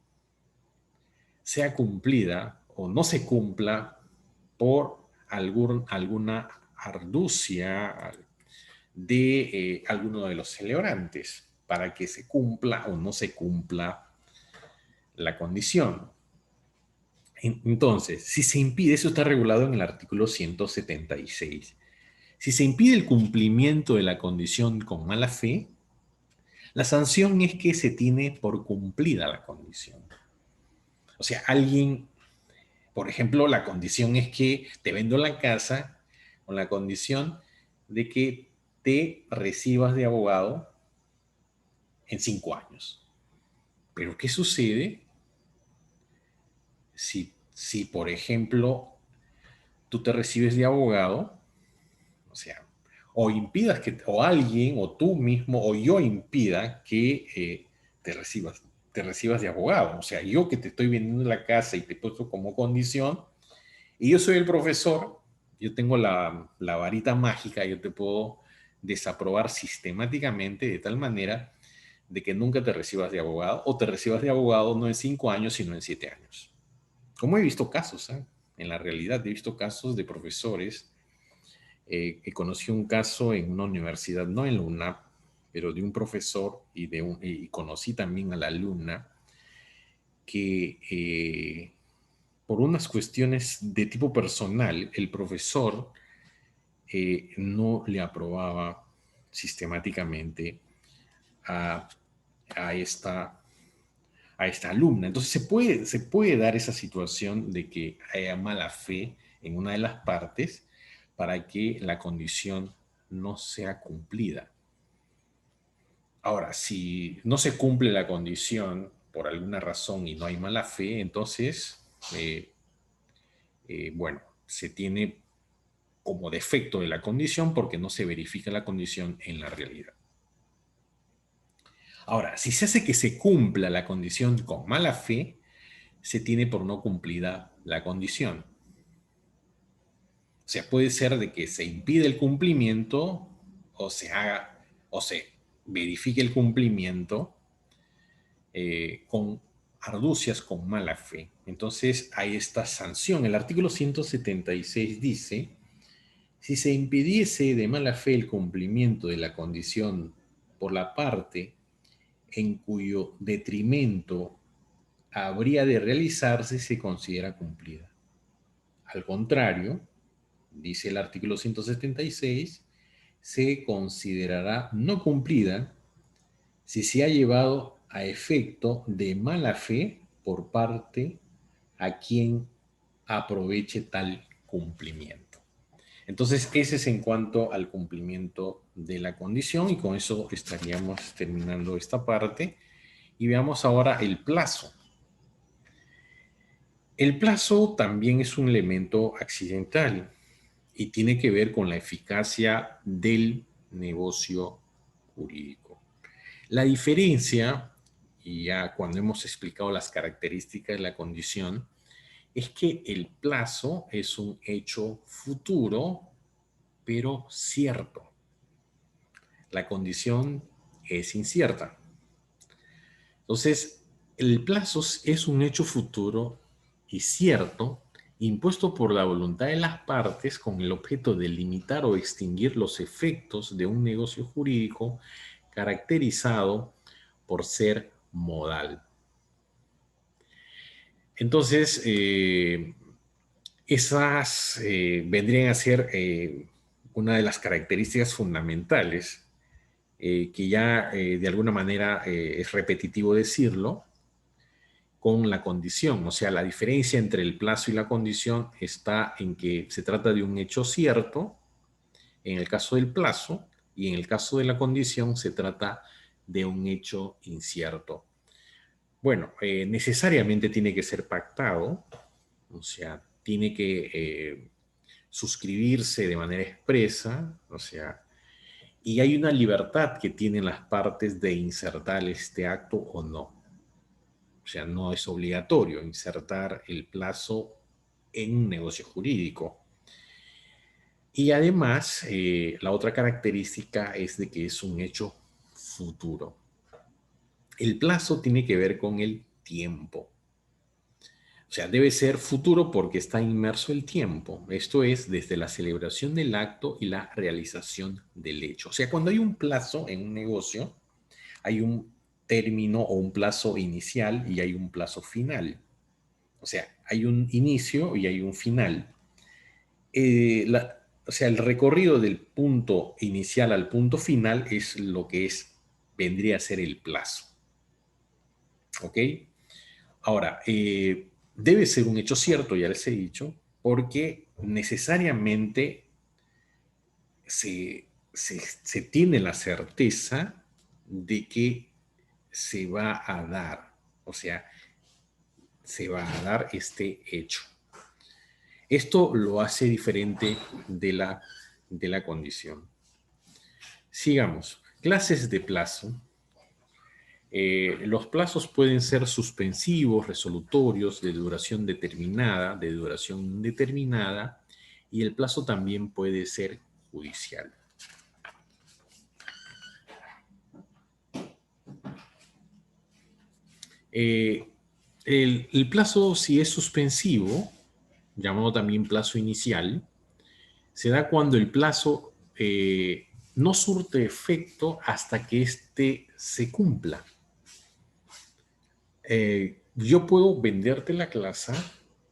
sea cumplida o no se cumpla por alguna arducia de alguno de los celebrantes para que se cumpla o no se cumpla la condición. Entonces, si se impide, eso está regulado en el artículo 176. Si se impide el cumplimiento de la condición con mala fe, la sanción es que se tiene por cumplida la condición. O sea, alguien, por ejemplo, la condición es que te vendo la casa con la condición de que te recibas de abogado en 5 años. Pero ¿qué sucede si, por ejemplo, tú te recibes de abogado? O sea, o impidas que, o alguien, o tú mismo, o yo impida que te recibas, te recibas de abogado. O sea, yo que te estoy vendiendo la casa y te he puesto como condición, y yo soy el profesor, yo tengo la varita mágica, yo te puedo desaprobar sistemáticamente de tal manera de que nunca te recibas de abogado, o te recibas de abogado no en 5 años, sino en 7 años. Como he visto casos, ¿eh? En la realidad he visto casos de profesores. Conocí un caso en una universidad, no en la UNAP, pero de un profesor y conocí también a la alumna que por unas cuestiones de tipo personal, el profesor no le aprobaba sistemáticamente a, a esta a esta alumna. Entonces se puede dar esa situación de que haya mala fe en una de las partes para que la condición no sea cumplida. Ahora, si no se cumple la condición por alguna razón y no hay mala fe, entonces, bueno, se tiene como defecto de la condición porque no se verifica la condición en la realidad. Ahora, si se hace que se cumpla la condición con mala fe, se tiene por no cumplida la condición. O sea, puede ser de que se impide el cumplimiento o se haga o se verifique el cumplimiento con argucias, con mala fe. Entonces hay esta sanción. El artículo 176 dice, si se impidiese de mala fe el cumplimiento de la condición por la parte en cuyo detrimento habría de realizarse, se considera cumplida. Al contrario, dice el artículo 176, se considerará no cumplida si se ha llevado a efecto de mala fe por parte a quien aproveche tal cumplimiento. Entonces, ese es en cuanto al cumplimiento de la condición y con eso estaríamos terminando esta parte. Y veamos ahora el plazo. El plazo también es un elemento accidental y tiene que ver con la eficacia del negocio jurídico. La diferencia, y ya cuando hemos explicado las características de la condición, es que el plazo es un hecho futuro, pero cierto. La condición es incierta. Entonces, el plazo es un hecho futuro y cierto, impuesto por la voluntad de las partes con el objeto de limitar o extinguir los efectos de un negocio jurídico caracterizado por ser modal. Entonces, esas vendrían a ser una de las características fundamentales que ya de alguna manera es repetitivo decirlo, con la condición. O sea, la diferencia entre el plazo y la condición está en que se trata de un hecho cierto, en el caso del plazo, y en el caso de la condición se trata de un hecho incierto. Bueno, necesariamente tiene que ser pactado, o sea, tiene que suscribirse de manera expresa, o sea, y hay una libertad que tienen las partes de insertar este acto o no. O sea, no es obligatorio insertar el plazo en un negocio jurídico. Y además, la otra característica es de que es un hecho futuro. El plazo tiene que ver con el tiempo. O sea, debe ser futuro porque está inmerso el tiempo. Esto es desde la celebración del acto y la realización del hecho. O sea, cuando hay un plazo en un negocio, hay un término o un plazo inicial y hay un plazo final. O sea, hay un inicio y hay un final. O sea, el recorrido del punto inicial al punto final es lo que vendría a ser el plazo. ¿Ok? Ahora, debe ser un hecho cierto, ya les he dicho, porque necesariamente se tiene la certeza de que se va a dar, o sea, se va a dar este hecho. Esto lo hace diferente de la condición. Sigamos. Clases de plazo. Los plazos pueden ser suspensivos, resolutorios, de duración determinada, de duración indeterminada, y el plazo también puede ser judicial. El plazo, si es suspensivo, llamado también plazo inicial, se da cuando el plazo no surte efecto hasta que éste se cumpla. Yo puedo venderte la casa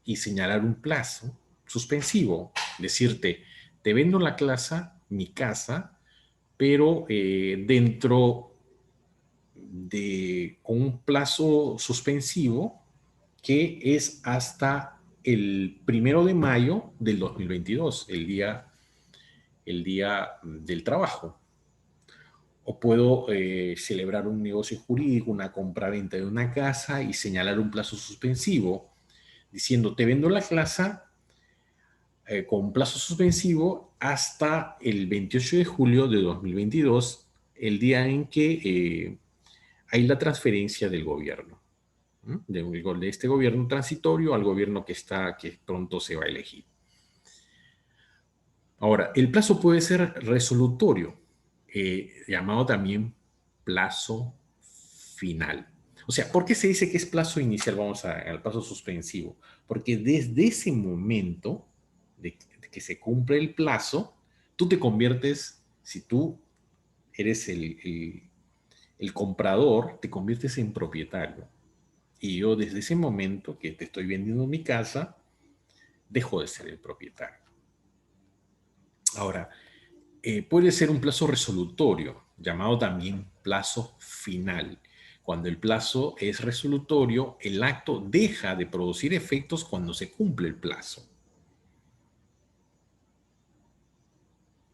y señalar un plazo suspensivo, decirte, te vendo la casa, mi casa, pero dentro de con un plazo suspensivo que es hasta el 1 de mayo del 2022, el día del trabajo. O puedo celebrar un negocio jurídico, una compra-venta de una casa y señalar un plazo suspensivo diciendo te vendo la casa con plazo suspensivo hasta el 28 de julio de 2022, el día en que hay la transferencia del gobierno, ¿no? De este gobierno transitorio al gobierno que pronto se va a elegir. Ahora, el plazo puede ser resolutorio, llamado también plazo final. O sea, ¿por qué se dice que es plazo inicial? Vamos al plazo suspensivo. Porque desde ese momento de que se cumple el plazo, tú te conviertes, si tú eres el comprador, te conviertes en propietario. Y yo desde ese momento que te estoy vendiendo mi casa, dejo de ser el propietario. Ahora, puede ser un plazo resolutorio, llamado también plazo final. Cuando el plazo es resolutorio, el acto deja de producir efectos cuando se cumple el plazo,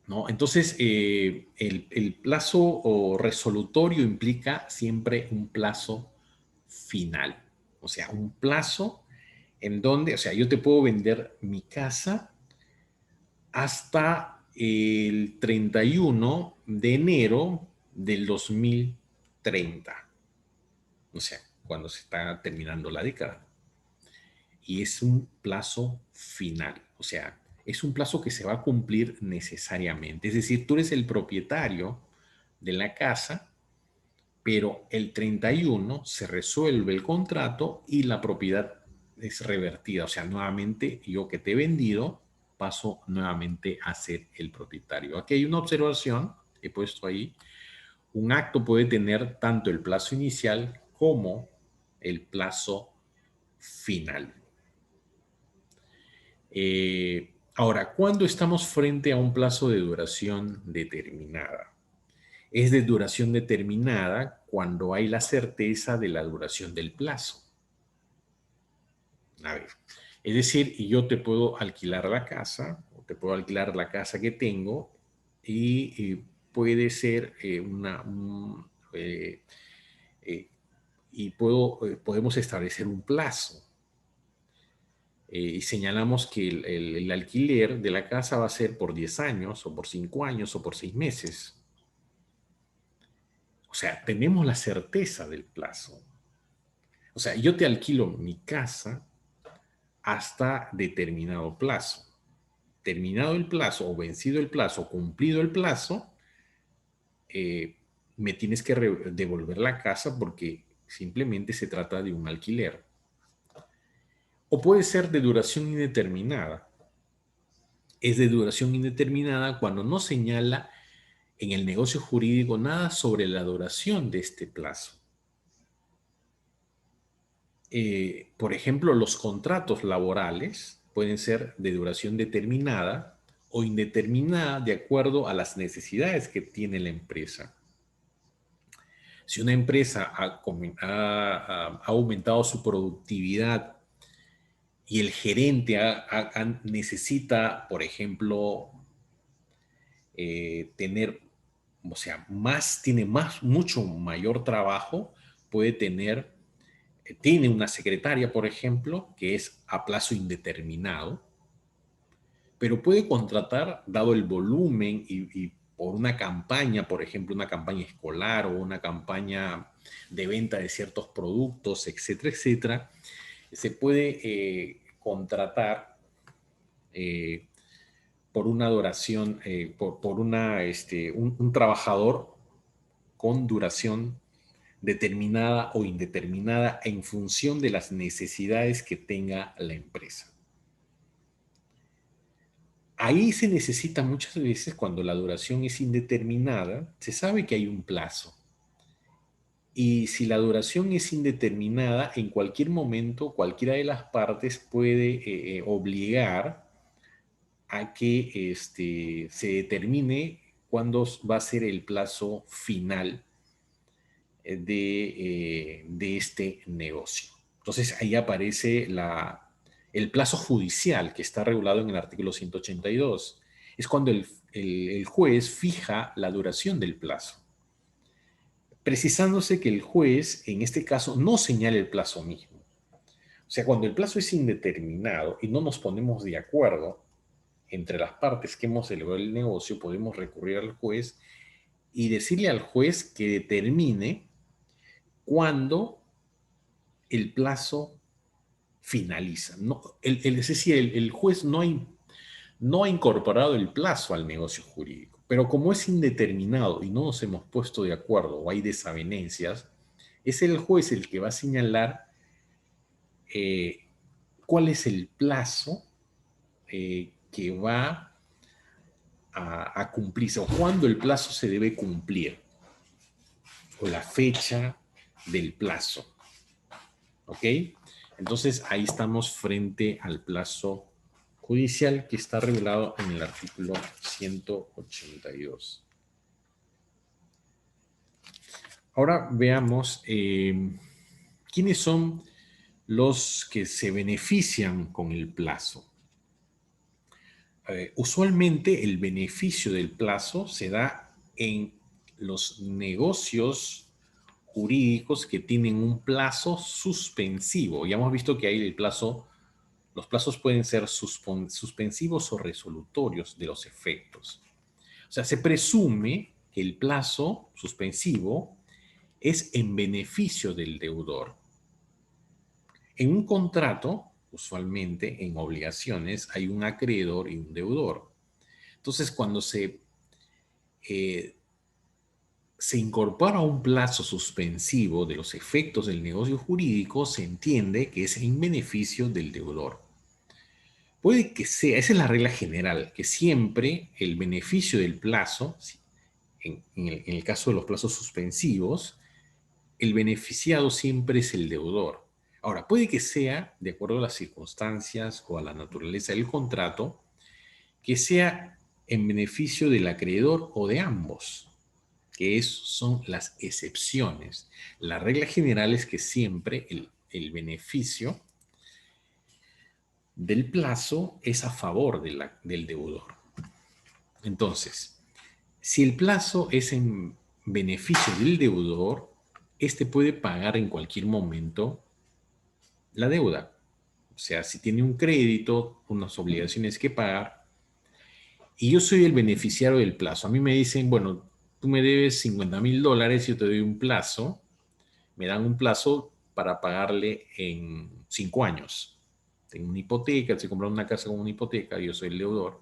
¿no? Entonces, el plazo resolutorio implica siempre un plazo final. O sea, un plazo en donde, o sea, yo te puedo vender mi casa hasta el 31 de enero del 2030, o sea, cuando se está terminando la década. Y es un plazo final, o sea, es un plazo que se va a cumplir necesariamente. Es decir, tú eres el propietario de la casa, pero el 31 se resuelve el contrato y la propiedad es revertida. O sea, nuevamente yo que te he vendido paso nuevamente a ser el propietario. Aquí hay una observación, he puesto ahí. Un acto puede tener tanto el plazo inicial como el plazo final. Ahora, ¿cuándo estamos frente a un plazo de duración determinada? Es de duración determinada cuando hay la certeza de la duración del plazo. A ver, es decir, yo te puedo alquilar la casa, o te puedo alquilar la casa que tengo, y puede ser eh, y podemos establecer un plazo. Y señalamos que el alquiler de la casa va a ser por 10 años, o por 5 años, o por 6 meses. O sea, tenemos la certeza del plazo. O sea, yo te alquilo mi casa hasta determinado plazo. Terminado el plazo o vencido el plazo, cumplido el plazo, eh, me tienes que devolver la casa porque simplemente se trata de un alquiler. O puede ser de duración indeterminada. Es de duración indeterminada cuando no señala en el negocio jurídico nada sobre la duración de este plazo. Por ejemplo, los contratos laborales pueden ser de duración determinada o indeterminada de acuerdo a las necesidades que tiene la empresa. Si una empresa ha aumentado su productividad y el gerente necesita, por ejemplo, tener, o sea, tiene mucho mayor trabajo, puede tiene una secretaria, por ejemplo, que es a plazo indeterminado, pero puede contratar, dado el volumen por una campaña, por ejemplo, una campaña escolar o una campaña de venta de ciertos productos, etcétera, etcétera, se puede contratar eh, por una duración, por una, un trabajador con duración determinada o indeterminada en función de las necesidades que tenga la empresa. Ahí se necesita muchas veces, cuando la duración es indeterminada, se sabe que hay un plazo. Y si la duración es indeterminada, en cualquier momento cualquiera de las partes puede obligar a que se determine cuándo va a ser el plazo final de este negocio. Entonces ahí aparece el plazo judicial que está regulado en el artículo 182. Es cuando el juez fija la duración del plazo, precisándose que el juez en este caso no señala el plazo mismo. O sea, cuando el plazo es indeterminado y no nos ponemos de acuerdo entre las partes que hemos celebrado el negocio, podemos recurrir al juez y decirle al juez que determine cuándo el plazo finaliza. No, es decir, el juez no ha incorporado el plazo al negocio jurídico, pero como es indeterminado y no nos hemos puesto de acuerdo o hay desavenencias, es el juez el que va a señalar eh, cuál es el plazo que va a cumplirse o cuándo el plazo se debe cumplir o la fecha del plazo. ¿Ok? Entonces ahí estamos frente al plazo judicial que está regulado en el artículo 182. Ahora veamos quiénes son los que se benefician con el plazo. Usualmente el beneficio del plazo se da en los negocios jurídicos que tienen un plazo suspensivo. Ya hemos visto que ahí los plazos pueden ser suspensivos o resolutorios de los efectos. O sea, se presume que el plazo suspensivo es en beneficio del deudor. En un contrato, usualmente en obligaciones, hay un acreedor y un deudor. Entonces, cuando se incorpora un plazo suspensivo de los efectos del negocio jurídico, se entiende que es en beneficio del deudor. Puede que sea, esa es la regla general, que siempre el beneficio del plazo, en el caso de los plazos suspensivos, el beneficiado siempre es el deudor. Ahora, puede que sea, de acuerdo a las circunstancias o a la naturaleza del contrato, que sea en beneficio del acreedor o de ambos, que son las excepciones. La regla general es que siempre el beneficio del plazo es a favor del deudor. Entonces, si el plazo es en beneficio del deudor, este puede pagar en cualquier momento la deuda. O sea, si tiene un crédito, unas obligaciones que pagar, y yo soy el beneficiario del plazo. A mí me dicen, bueno, tú me debes $50,000, yo te doy un plazo, me dan un plazo para pagarle en 5 años. Tengo una hipoteca, estoy comprando una casa con una hipoteca, yo soy el deudor.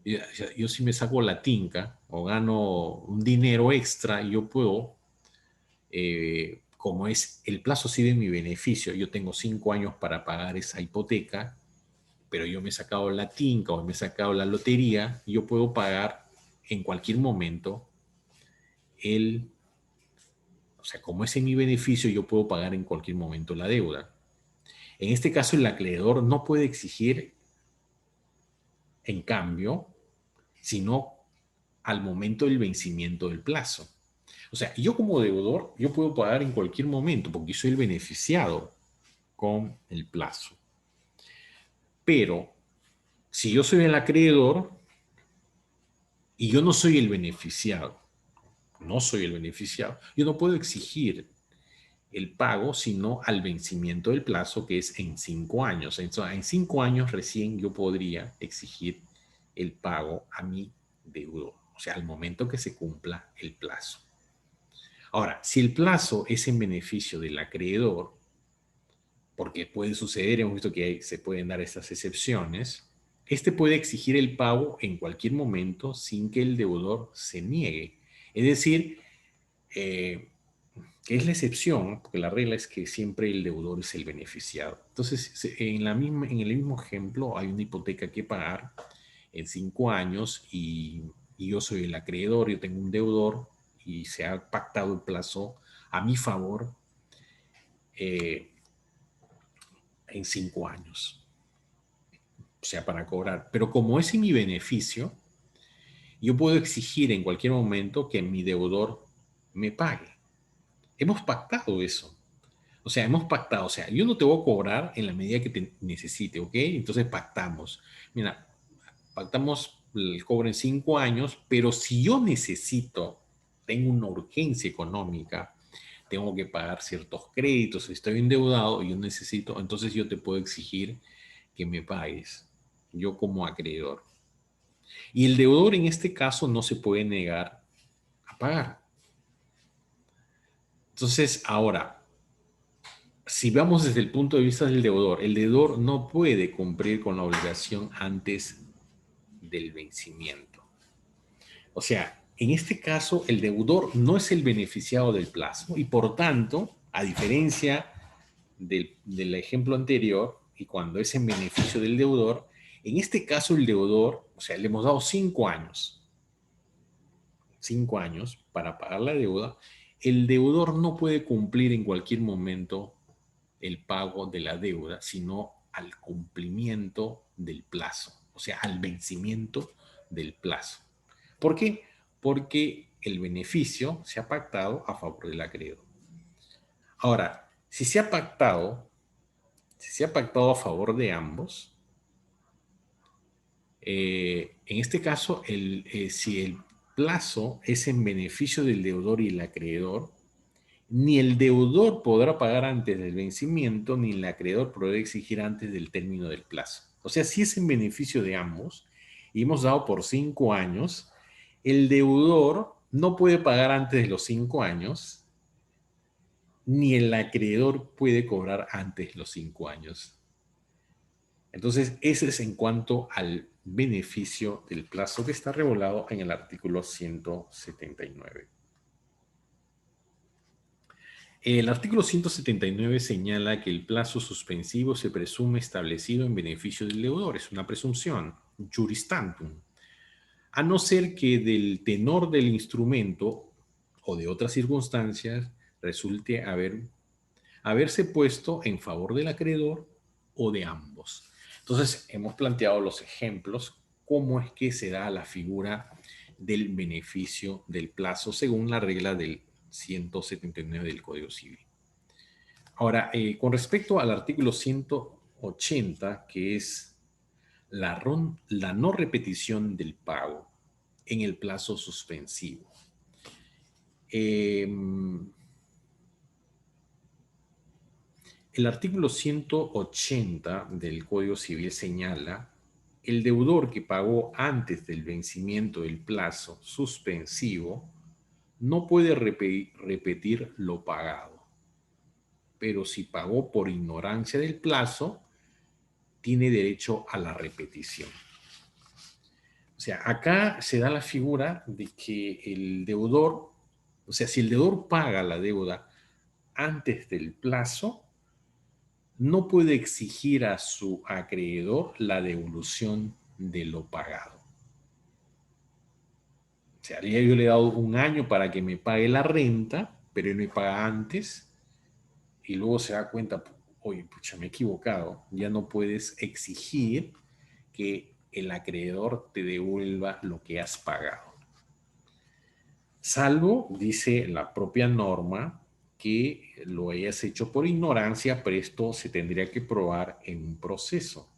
Yo si me saco la tinca o gano un dinero extra, yo puedo, como es el plazo sí de mi beneficio, yo tengo 5 años para pagar esa hipoteca, pero yo me he sacado la tinca o me he sacado la lotería, yo puedo pagar en cualquier momento o sea, como es en mi beneficio, yo puedo pagar en cualquier momento la deuda. En este caso, el acreedor no puede exigir, en cambio, sino al momento del vencimiento del plazo. O sea, yo como deudor, yo puedo pagar en cualquier momento porque soy el beneficiado con el plazo. Pero si yo soy el acreedor y yo no soy el beneficiado, yo no puedo exigir el pago sino al vencimiento del plazo, que es en 5 años. Entonces, en 5 años recién yo podría exigir el pago a mi deudor. O sea, al momento que se cumpla el plazo. Ahora, si el plazo es en beneficio del acreedor, porque puede suceder, hemos visto que se pueden dar estas excepciones, este puede exigir el pago en cualquier momento sin que el deudor se niegue. Es decir, eh, que es la excepción, porque la regla es que siempre el deudor es el beneficiado. Entonces, en el mismo ejemplo, hay una hipoteca que pagar en 5 años y yo soy el acreedor, yo tengo un deudor y se ha pactado el plazo a mi favor eh, en 5 años, o sea, para cobrar. Pero como es en mi beneficio, yo puedo exigir en cualquier momento que mi deudor me pague. Hemos pactado eso. O sea, hemos pactado, o sea, yo no te voy a cobrar en la medida que te necesite, ¿ok? Entonces pactamos. Mira, pactamos el cobro en 5 años, pero si yo necesito, tengo una urgencia económica, tengo que pagar ciertos créditos, estoy endeudado y yo necesito, entonces yo te puedo exigir que me pagues, yo como acreedor. Y el deudor en este caso no se puede negar a pagar. Entonces, ahora, si vamos desde el punto de vista del deudor, el deudor no puede cumplir con la obligación antes del vencimiento. O sea, en este caso, el deudor no es el beneficiado del plazo y por tanto, a diferencia del ejemplo anterior, y cuando es en beneficio del deudor, en este caso el deudor, o sea, le hemos dado 5 años para pagar la deuda, el deudor no puede cumplir en cualquier momento el pago de la deuda, sino al cumplimiento del plazo, o sea, al vencimiento del plazo. ¿Por qué? Porque el beneficio se ha pactado a favor del acreedor. Ahora, si se ha pactado a favor de ambos, en este caso, si el plazo es en beneficio del deudor y el acreedor, ni el deudor podrá pagar antes del vencimiento, ni el acreedor podrá exigir antes del término del plazo. O sea, si es en beneficio de ambos, y hemos dado por 5 años, el deudor no puede pagar antes de los 5 años, ni el acreedor puede cobrar antes de los 5 años. Entonces, ese es en cuanto al beneficio del plazo que está regulado en el artículo 179. El artículo 179 señala que el plazo suspensivo se presume establecido en beneficio del deudor. Es una presunción, juris tantum, a no ser que del tenor del instrumento o de otras circunstancias resulte haberse puesto en favor del acreedor o de ambos. Entonces, hemos planteado los ejemplos, cómo es que se da la figura del beneficio del plazo según la regla del 179 del Código Civil. Ahora, con respecto al artículo 180, que es la no repetición del pago en el plazo suspensivo. El artículo 180 del Código Civil señala el deudor que pagó antes del vencimiento del plazo suspensivo no puede repetir lo pagado, pero si pagó por ignorancia del plazo, tiene derecho a la repetición. O sea, acá se da la figura de que el deudor, o sea, si el deudor paga la deuda antes del plazo, no puede exigir a su acreedor la devolución de lo pagado. O sea, yo le he dado 1 año para que me pague la renta, pero él me paga antes y luego se da cuenta, oye, pucha, me he equivocado. Ya no puedes exigir que el acreedor te devuelva lo que has pagado. Salvo, dice la propia norma, que lo hayas hecho por ignorancia, pero esto se tendría que probar en un proceso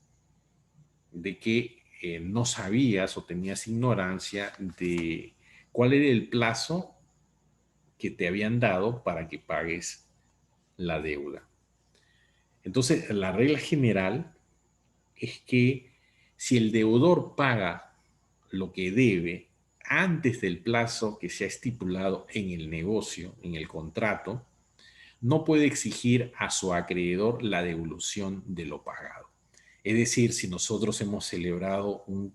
de que no sabías o tenías ignorancia de cuál era el plazo que te habían dado para que pagues la deuda. Entonces, la regla general es que si el deudor paga lo que debe antes del plazo que se ha estipulado en el negocio, en el contrato, no puede exigir a su acreedor la devolución de lo pagado. Es decir, si nosotros hemos celebrado un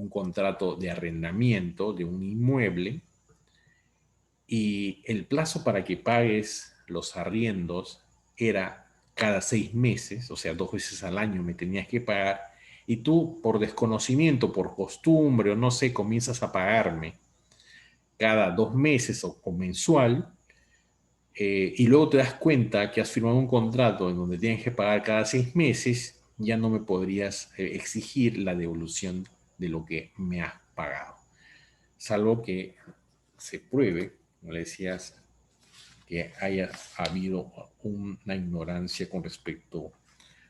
contrato de arrendamiento de un inmueble y el plazo para que pagues los arriendos era cada 6 meses, o sea, 2 veces al año me tenías que pagar, y tú por desconocimiento, por costumbre o no sé, comienzas a pagarme cada 2 meses o mensual, y luego te das cuenta que has firmado un contrato en donde tienes que pagar cada 6 meses, ya no me podrías exigir la devolución de lo que me has pagado. Salvo que se pruebe, como le decías, que haya habido una ignorancia con respecto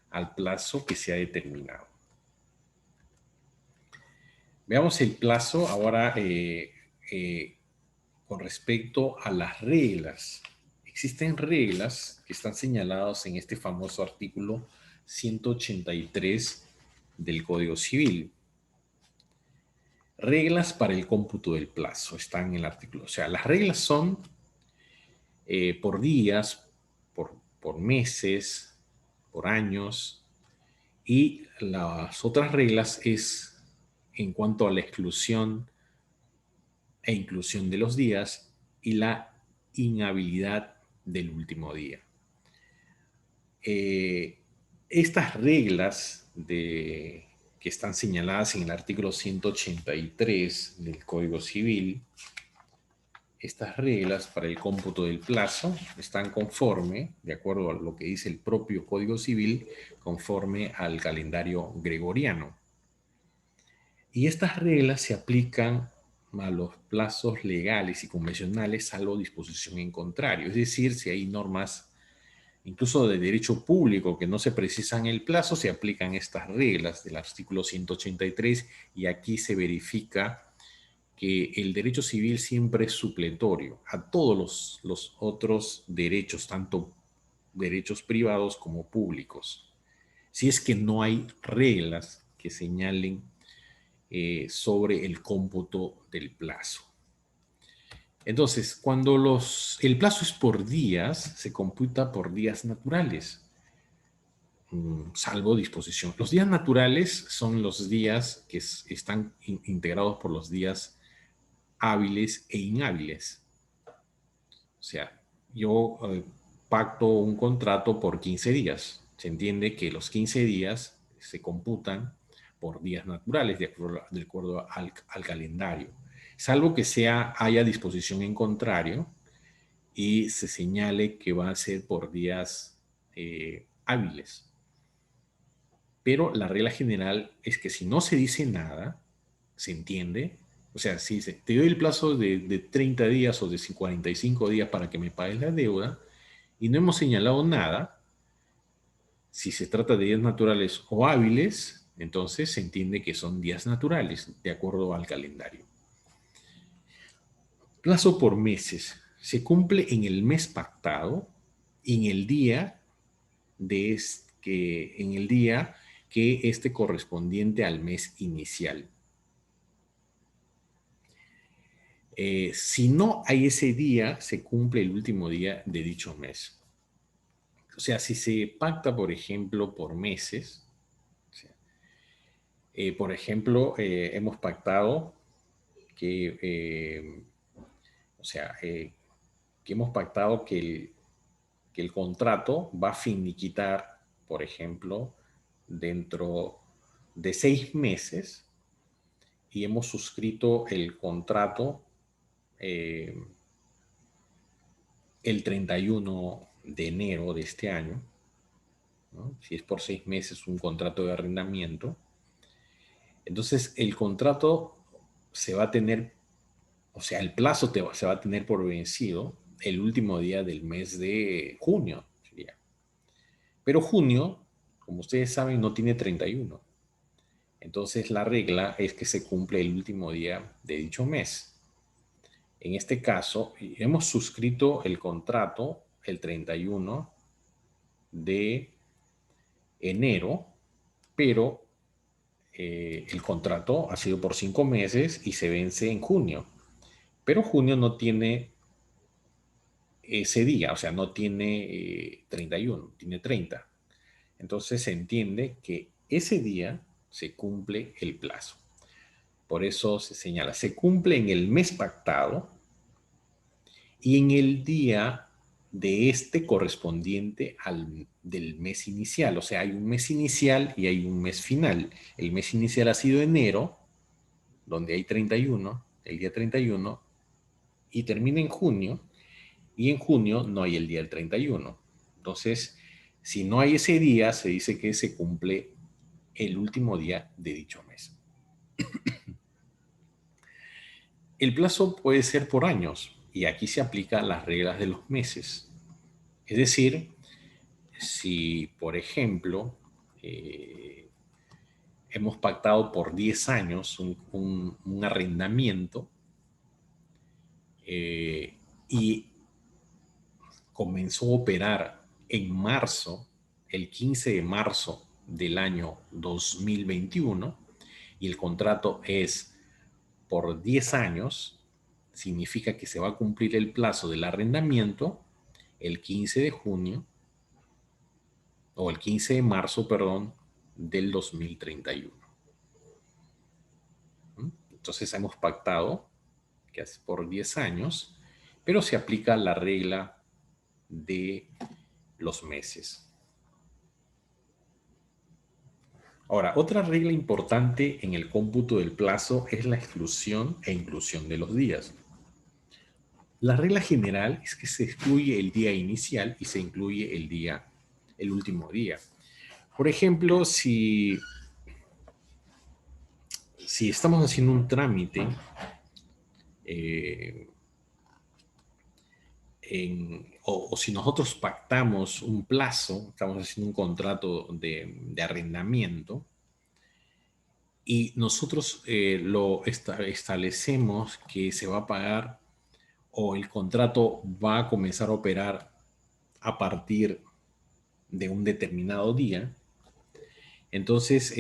al plazo que se ha determinado. Veamos el plazo ahora con respecto a las reglas. Existen reglas que están señaladas en este famoso artículo 183 del Código Civil. Reglas para el cómputo del plazo están en el artículo. O sea, las reglas son por días, por meses, por años, y las otras reglas es en cuanto a la exclusión e inclusión de los días y la inhabilidad del último día. Estas reglas que están señaladas en el artículo 183 del Código Civil, estas reglas para el cómputo del plazo están conforme, de acuerdo a lo que dice el propio Código Civil, conforme al calendario gregoriano. Y estas reglas se aplican a los plazos legales y convencionales, salvo disposición en contrario. Es decir, si hay normas incluso de derecho público que no se precisan el plazo, se aplican estas reglas del artículo 183 y aquí se verifica que el derecho civil siempre es supletorio a todos los otros derechos, tanto derechos privados como públicos. Si es que no hay reglas que señalen sobre el cómputo del plazo. Entonces, cuando el plazo es por días, se computa por días naturales, salvo disposición. Los días naturales son los días que están integrados por los días hábiles e inhábiles. O sea, yo pacto un contrato por 15 días. Se entiende que los 15 días se computan por días naturales de acuerdo al calendario, salvo que haya disposición en contrario y se señale que va a ser por días hábiles. Pero la regla general es que si no se dice nada, se entiende. O sea, si te doy el plazo de 30 días o de 45 días para que me pagues la deuda y no hemos señalado nada, si se trata de días naturales o hábiles, entonces se entiende que son días naturales, de acuerdo al calendario. Plazo por meses. Se cumple en el mes pactado y en el día que esté correspondiente al mes inicial. Si no hay ese día, se cumple el último día de dicho mes. O sea, si se pacta, por ejemplo, por meses, o sea, por ejemplo, hemos pactado que, que hemos pactado que el contrato va a finiquitar, por ejemplo, dentro de 6 meses y hemos suscrito el contrato el 31 de enero de este año, ¿no? Si es por 6 meses un contrato de arrendamiento, entonces el contrato se va a tener, o sea, el plazo se va a tener por vencido el último día del mes de junio, sería. Pero junio, como ustedes saben, no tiene 31. Entonces la regla es que se cumple el último día de dicho mes. En este caso, hemos suscrito el contrato el 31 de enero, pero el contrato ha sido por 5 meses y se vence en junio, pero junio no tiene ese día, o sea, no tiene 31, tiene 30. Entonces se entiende que ese día se cumple el plazo. Por eso se señala, se cumple en el mes pactado y en el día de este correspondiente al del mes inicial. O sea, hay un mes inicial y hay un mes final. El mes inicial ha sido enero, donde hay 31, el día 31, y termina en junio, y en junio no hay el día del 31. Entonces, si no hay ese día, se dice que se cumple el último día de dicho mes. El plazo puede ser por años, y aquí se aplican las reglas de los meses. Es decir, si, por ejemplo, hemos pactado por 10 años un arrendamiento y comenzó a operar en marzo, el 15 de marzo del año 2021, y el contrato es por 10 años, significa que se va a cumplir el plazo del arrendamiento el 15 de junio, o el 15 de marzo, perdón, del 2031. Entonces hemos pactado que es por 10 años, pero se aplica la regla de los meses. Ahora, otra regla importante en el cómputo del plazo es la exclusión e inclusión de los días. La regla general es que se excluye el día inicial y se incluye el último día. Por ejemplo, si estamos haciendo un trámite o si nosotros pactamos un plazo, estamos haciendo un contrato de arrendamiento y nosotros lo establecemos que se va a pagar o el contrato va a comenzar a operar a partir de un determinado día. Entonces,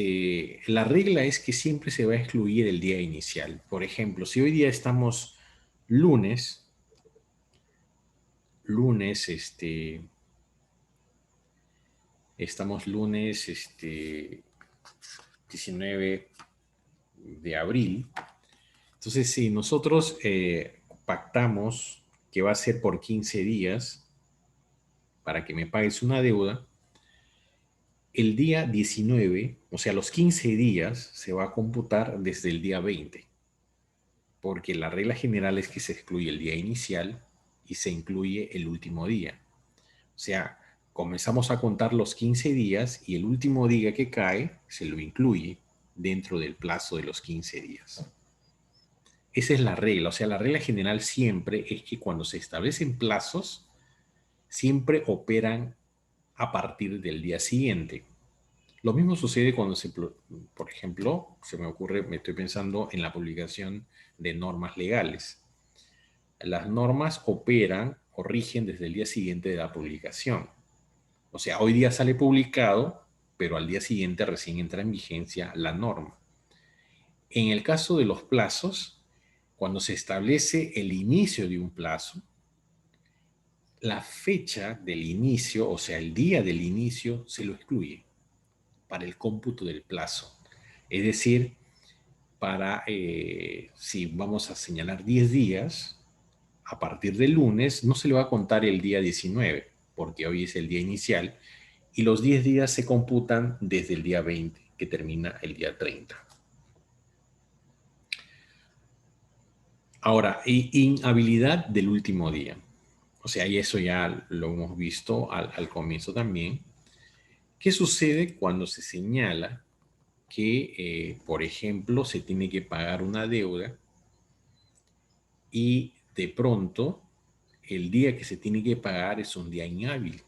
la regla es que siempre se va a excluir el día inicial. Por ejemplo, si hoy día estamos lunes, estamos lunes 19 de abril. Entonces, si nosotros pactamos que va a ser por 15 días para que me pagues una deuda, el día 19, o sea, los 15 días, se va a computar desde el día 20, porque la regla general es que se excluye el día inicial y se incluye el último día. O sea, comenzamos a contar los 15 días y el último día que cae se lo incluye dentro del plazo de los 15 días. Esa es la regla, o sea, la regla general siempre es que cuando se establecen plazos, siempre operan a partir del día siguiente. Lo mismo sucede cuando por ejemplo, se me ocurre, me estoy pensando en la publicación de normas legales. Las normas operan o rigen desde el día siguiente de la publicación. O sea, hoy día sale publicado, pero al día siguiente recién entra en vigencia la norma. En el caso de los plazos, cuando se establece el inicio de un plazo, la fecha del inicio, o sea, el día del inicio, se lo excluye para el cómputo del plazo. Es decir, si vamos a señalar 10 días, a partir del lunes no se le va a contar el día 19, porque hoy es el día inicial, y los 10 días se computan desde el día 20, que termina el día 30. Ahora, inhabilidad del último día. O sea, y eso ya lo hemos visto al comienzo también. ¿Qué sucede cuando se señala que, por ejemplo, se tiene que pagar una deuda y de pronto el día que se tiene que pagar es un día inhábil?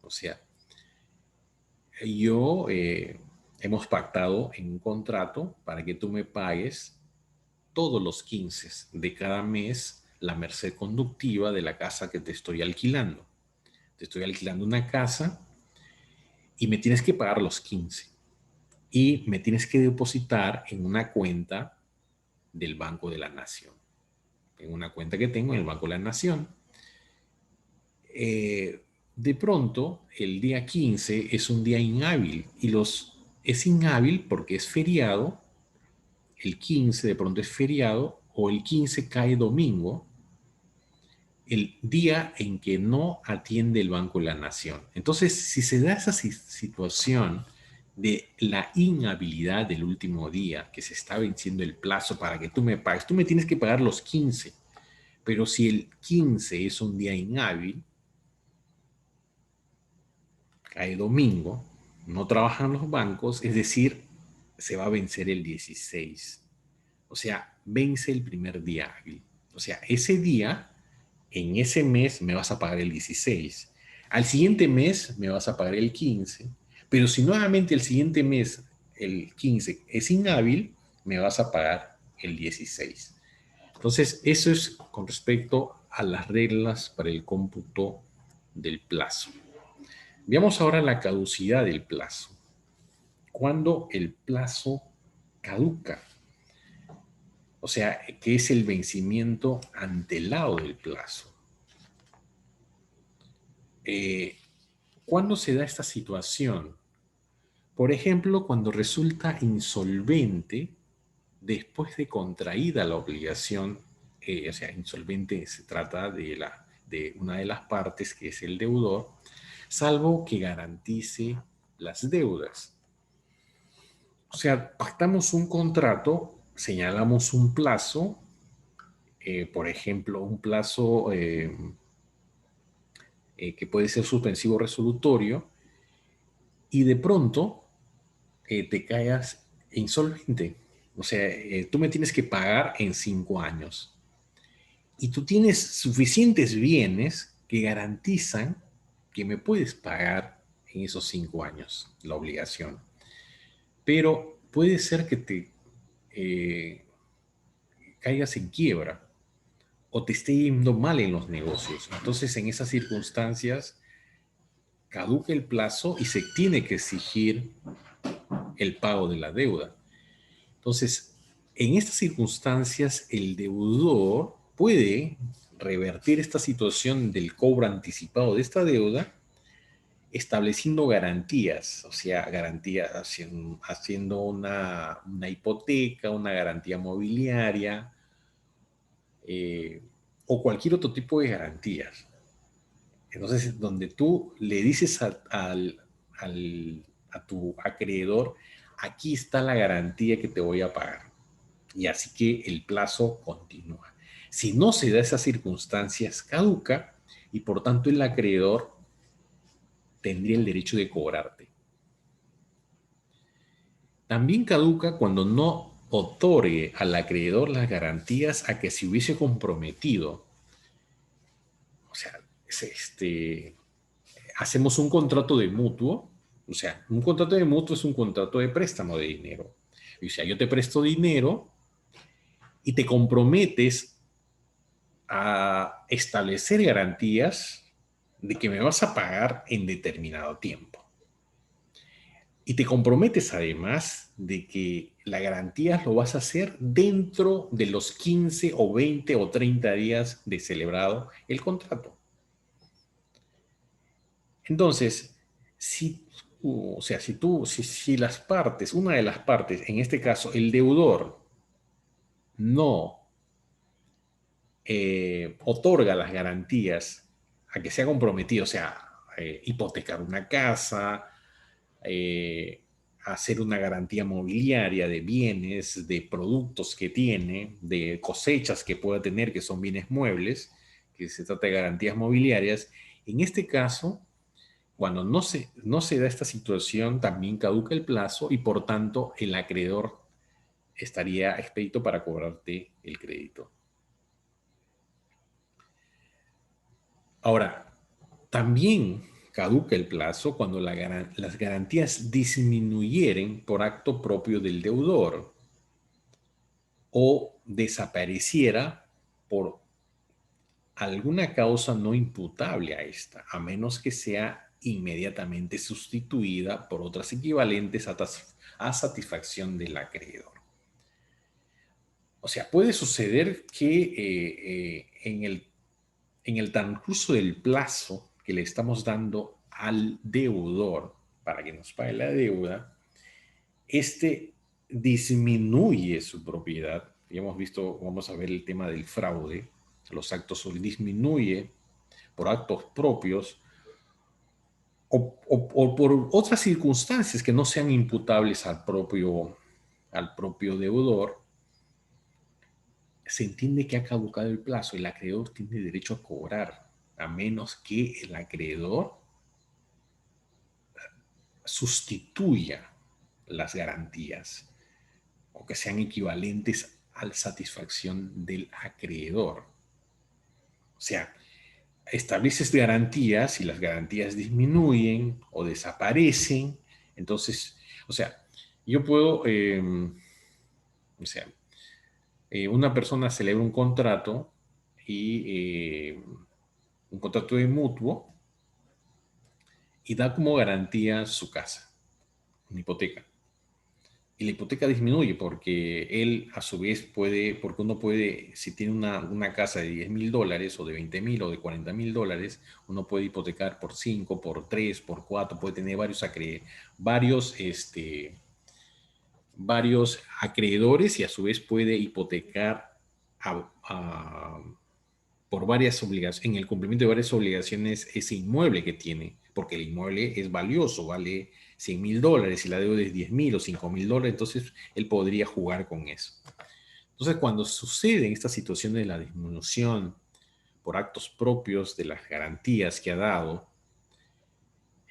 O sea, hemos pactado en un contrato para que tú me pagues todos los 15 de cada mes la merced conductiva de la casa que te estoy alquilando. Te estoy alquilando una casa y me tienes que pagar los 15. y me tienes que depositar en una cuenta del Banco de la Nación, en una cuenta que tengo en el Banco de la Nación. De pronto, el día 15 es un día inhábil y es inhábil porque es feriado. El 15 de pronto es feriado o el 15 cae domingo, el día en que no atiende el Banco de la Nación. Entonces, si se da esa situación de la inhabilidad del último día, que se está venciendo el plazo para que tú me pagues, tú me tienes que pagar los 15, pero si el 15 es un día inhábil, cae domingo, no trabajan los bancos, es decir, se va a vencer el 16. O sea, vence el primer día hábil. O sea, ese día, en ese mes, me vas a pagar el 16. Al siguiente mes, me vas a pagar el 15. Pero si nuevamente el siguiente mes, el 15, es inhábil, me vas a pagar el 16. Entonces, eso es con respecto a las reglas para el cómputo del plazo. Veamos ahora la caducidad del plazo. ¿Cuándo el plazo caduca? O sea, que es el vencimiento antelado del plazo. ¿Cuándo se da esta situación? Por ejemplo, cuando resulta insolvente después de contraída la obligación, o sea, insolvente se trata de una de las partes, que es el deudor, salvo que garantice las deudas. O sea, pactamos un contrato, señalamos un plazo, por ejemplo, un plazo que puede ser suspensivo resolutorio, y de pronto te caes insolvente. O sea, tú me tienes que pagar en 5 años. Y tú tienes suficientes bienes que garantizan que me puedes pagar en esos 5 años la obligación. Pero puede ser que te eh, caigas en quiebra o te esté yendo mal en los negocios. Entonces, en esas circunstancias, caduca el plazo y se tiene que exigir el pago de la deuda. Entonces, en estas circunstancias, el deudor puede revertir esta situación del cobro anticipado de esta deuda estableciendo garantías, o sea, garantías haciendo una hipoteca, una garantía mobiliaria o cualquier otro tipo de garantías. Entonces, donde tú le dices a tu acreedor, aquí está la garantía que te voy a pagar. Y así que el plazo continúa. Si no se da esas circunstancias, caduca y por tanto el acreedor tendría el derecho de cobrarte. También caduca cuando no otorgue al acreedor las garantías a que se hubiese comprometido. O sea, hacemos un contrato de mutuo. O sea, un contrato de mutuo es un contrato de préstamo de dinero. O sea, yo te presto dinero y te comprometes a establecer garantías de que me vas a pagar en determinado tiempo. Y te comprometes además de que la garantía lo vas a hacer dentro de los 15 o 20 o 30 días de celebrado el contrato. Entonces, si, o sea, si las partes, una de las partes, en este caso el deudor, no otorga las garantías a que se ha comprometido, o sea, hipotecar una casa, eh, hacer una garantía mobiliaria de bienes, de productos que tiene, de cosechas que pueda tener, que son bienes muebles, que se trata de garantías mobiliarias. En este caso, cuando no se da esta situación, también caduca el plazo y por tanto el acreedor estaría expedito para cobrarte el crédito. Ahora, también caduca el plazo cuando las garantías disminuyeren por acto propio del deudor o desapareciera por alguna causa no imputable a esta, a menos que sea inmediatamente sustituida por otras equivalentes a satisfacción del acreedor. O sea, puede suceder que en el transcurso del plazo que le estamos dando al deudor para que nos pague la deuda, este disminuye su propiedad. Ya hemos visto, vamos a ver el tema del fraude, los actos disminuye por actos propios o por otras circunstancias que no sean imputables al propio deudor. Se entiende que ha caducado el plazo, el acreedor tiene derecho a cobrar, a menos que el acreedor sustituya las garantías o que sean equivalentes a la satisfacción del acreedor. O sea, estableces garantías y las garantías disminuyen o desaparecen. Entonces, o sea, yo puedo, o sea, una persona celebra un contrato y un contrato de mutuo y da como garantía su casa, una hipoteca. Y la hipoteca disminuye porque él a su vez puede, porque uno puede, si tiene una casa de $10,000 o de 20,000 o de 40,000, uno puede hipotecar por 5, por 3, por 4, puede tener varios acreedores y a su vez puede hipotecar por varias obligaciones, en el cumplimiento de varias obligaciones ese inmueble que tiene, porque el inmueble es valioso, vale $100,000 y la deuda es 10,000 o $5,000, entonces él podría jugar con eso. Entonces, cuando suceden estas situaciones de la disminución por actos propios de las garantías que ha dado,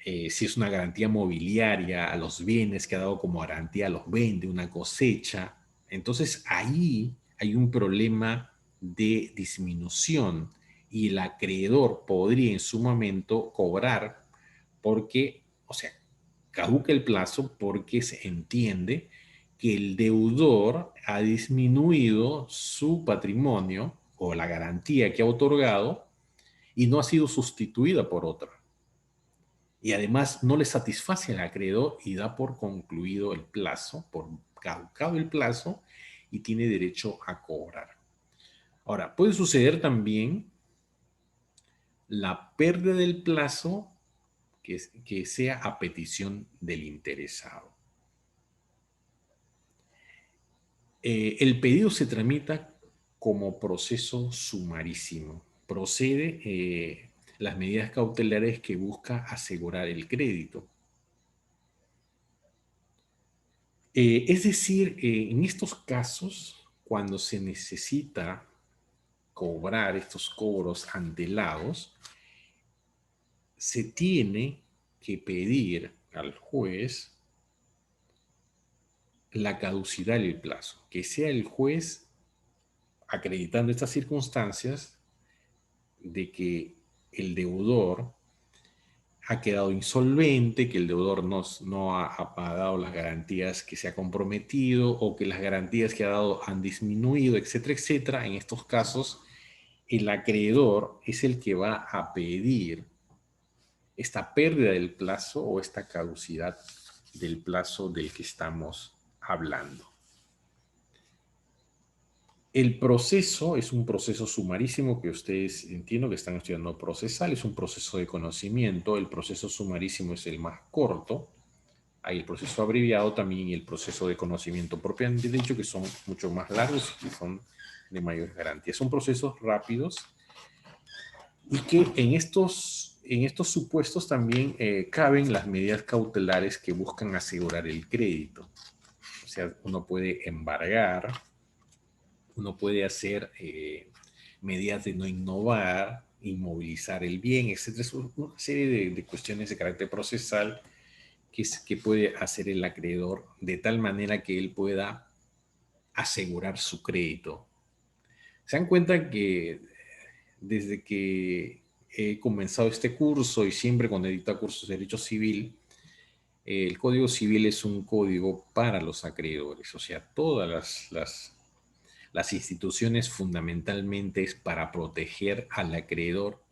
si es una garantía mobiliaria a los bienes que ha dado como garantía, los vende, una cosecha, entonces ahí hay un problema de disminución y el acreedor podría en su momento cobrar porque, o sea, caduca el plazo porque se entiende que el deudor ha disminuido su patrimonio o la garantía que ha otorgado y no ha sido sustituida por otra. Y además no le satisface al acreedor y da por concluido el plazo, por caducado el plazo y tiene derecho a cobrar. Ahora, puede suceder también la pérdida del plazo que sea a petición del interesado. El pedido se tramita como proceso sumarísimo. Procede las medidas cautelares que busca asegurar el crédito. Es decir, en estos casos, cuando se necesita cobrar estos cobros antelados, se tiene que pedir al juez la caducidad del plazo, que sea el juez acreditando estas circunstancias de que el deudor ha quedado insolvente, que el deudor no ha dado las garantías que se ha comprometido o que las garantías que ha dado han disminuido, etcétera, etcétera. En estos casos, el acreedor es el que va a pedir esta pérdida del plazo o esta caducidad del plazo del que estamos hablando. El proceso es un proceso sumarísimo que ustedes entiendo que están estudiando procesal, es un proceso de conocimiento. El proceso sumarísimo es el más corto. Hay el proceso abreviado también y el proceso de conocimiento propiamente dicho, que son mucho más largos y son de mayor garantía. Son procesos rápidos y que en estos supuestos también caben las medidas cautelares que buscan asegurar el crédito. O sea, uno puede embargar, uno puede hacer medidas de no innovar, inmovilizar el bien, etc. Es una serie de cuestiones de carácter procesal que puede hacer el acreedor de tal manera que él pueda asegurar su crédito. Se dan cuenta que desde que he comenzado este curso y siempre cuando he dictado cursos de derecho civil, el Código Civil es un código para los acreedores, o sea, todas las instituciones fundamentalmente es para proteger al acreedor,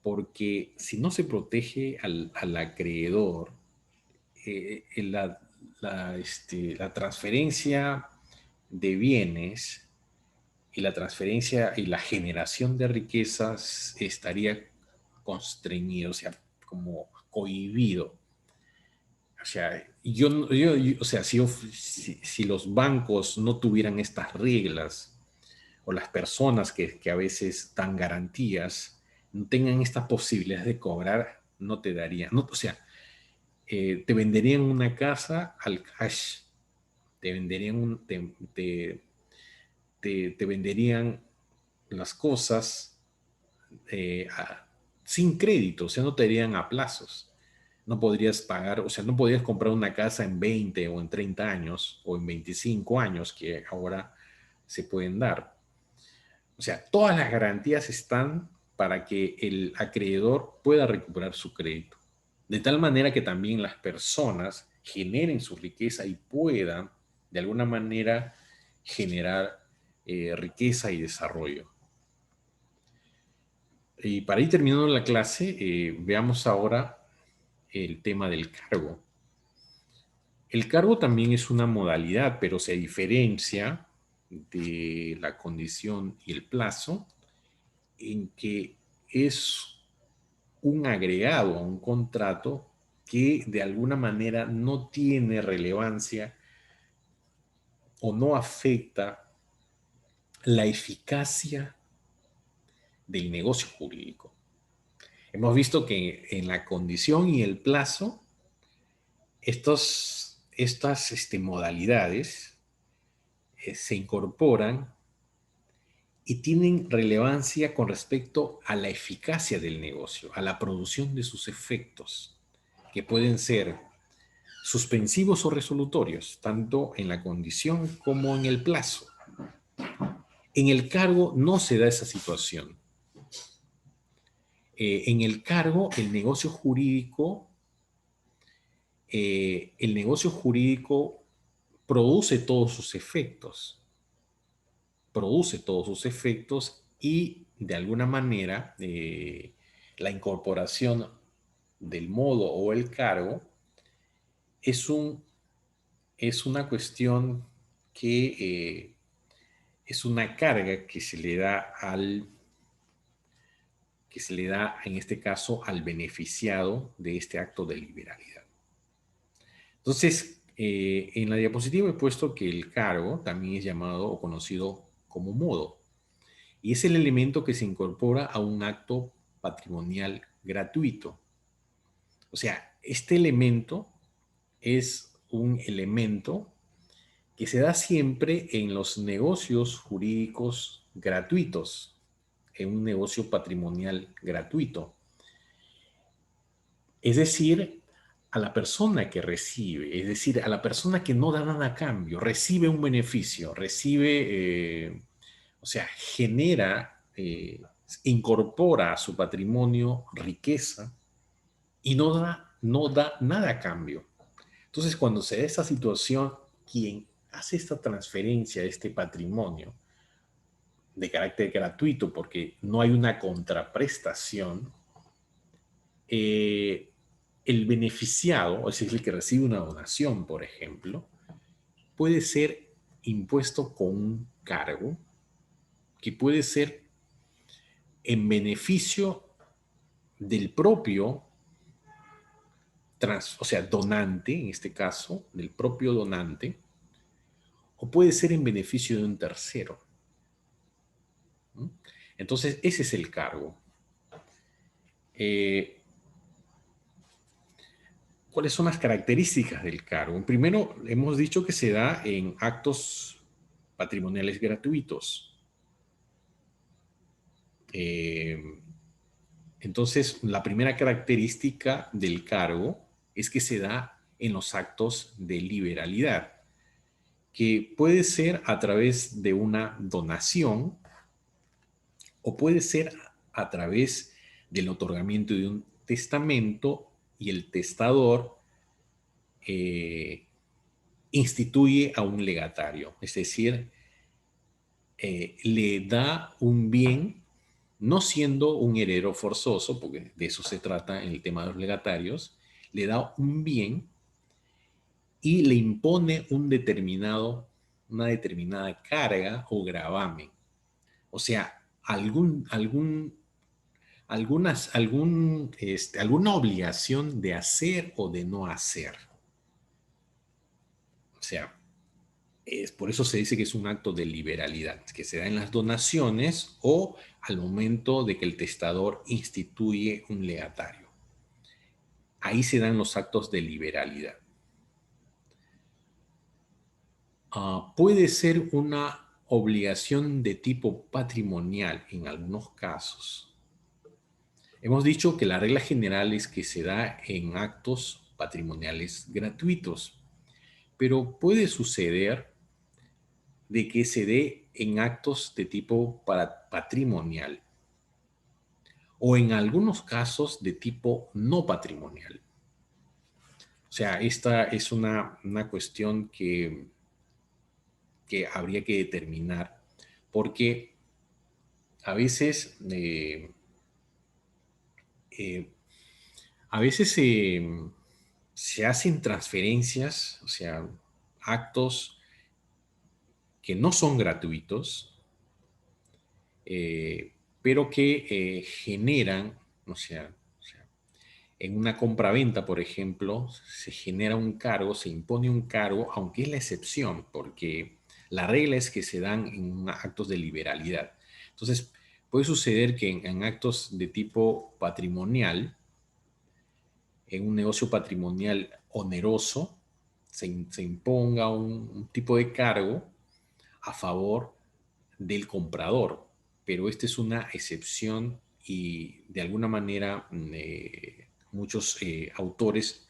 porque si no se protege al acreedor, la transferencia de bienes y la transferencia y la generación de riquezas estaría constreñido, o sea, como cohibido. O sea, o sea, si los bancos no tuvieran estas reglas, o las personas que a veces dan garantías, no tengan estas posibilidades de cobrar, no te darían, no, o sea, te venderían una casa al cash, te venderían, te venderían las cosas sin crédito, o sea, no te darían a plazos. No podrías pagar, o sea, no podrías comprar una casa en 20 o en 30 años o en 25 años que ahora se pueden dar. O sea, todas las garantías están para que el acreedor pueda recuperar su crédito. De tal manera que también las personas generen su riqueza y puedan, de alguna manera, generar riqueza y desarrollo. Y para ir terminando la clase, veamos ahora el tema del cargo. El cargo también es una modalidad, pero se diferencia de la condición y el plazo en que es un agregado a un contrato que de alguna manera no tiene relevancia o no afecta la eficacia del negocio jurídico. Hemos visto que en la condición y el plazo, estas modalidades se incorporan y tienen relevancia con respecto a la eficacia del negocio, a la producción de sus efectos, que pueden ser suspensivos o resolutorios, tanto en la condición como en el plazo. En el cargo no se da esa situación. En el cargo, el negocio jurídico produce todos sus efectos, y de alguna manera la incorporación del modo o el cargo es, es una cuestión que es una carga que se le da en este caso al beneficiado de este acto de liberalidad. Entonces, en la diapositiva he puesto que el cargo también es llamado o conocido como modo, y es el elemento que se incorpora a un acto patrimonial gratuito. O sea, este elemento es un elemento que se da siempre en los negocios jurídicos gratuitos, en un negocio patrimonial gratuito. Es decir, a la persona que recibe, es decir, a la persona que no da nada a cambio, recibe un beneficio, o sea, genera, incorpora a su patrimonio riqueza y no da nada a cambio. Entonces, cuando se da esta situación, quien hace esta transferencia de este patrimonio de carácter gratuito, porque no hay una contraprestación, eh, el beneficiado, es decir, el que recibe una donación, por ejemplo, puede ser impuesto con un cargo que puede ser en beneficio del propio, o sea, donante, en este caso, del propio donante, o puede ser en beneficio de un tercero. ¿Mm? Entonces, ese es el cargo. Eh, ¿Cuáles son las características del cargo? Primero, hemos dicho que se da en actos patrimoniales gratuitos. Eh, entonces, la primera característica del cargo es que se da en los actos de liberalidad, que puede ser a través de una donación o puede ser a través del otorgamiento de un testamento y el testador eh, instituye a un legatario, es decir, le da un bien no siendo un heredero forzoso, porque de eso se trata en el tema de los legatarios, le da un bien y le impone una determinada carga o gravamen. O sea, alguna obligación de hacer o de no hacer. O sea, por eso se dice que es un acto de liberalidad, que se da en las donaciones o al momento de que el testador instituye un legatario. Ahí se dan los actos de liberalidad. Puede ser una obligación de tipo patrimonial en algunos casos. Hemos dicho que la regla general es que se da en actos patrimoniales gratuitos, pero puede suceder de que se dé en actos de tipo patrimonial o en algunos casos de tipo no patrimonial. O sea, esta es una cuestión que habría que determinar porque a veces, eh, a veces se hacen transferencias, o sea, actos que no son gratuitos, eh, pero que generan, o sea, en una compraventa, por ejemplo, se genera un cargo, se impone un cargo, aunque es la excepción, porque la regla es que se dan en actos de liberalidad. Entonces, puede suceder que en actos de tipo patrimonial, en un negocio patrimonial oneroso, se imponga un tipo de cargo a favor del comprador, pero esta es una excepción y de alguna manera muchos autores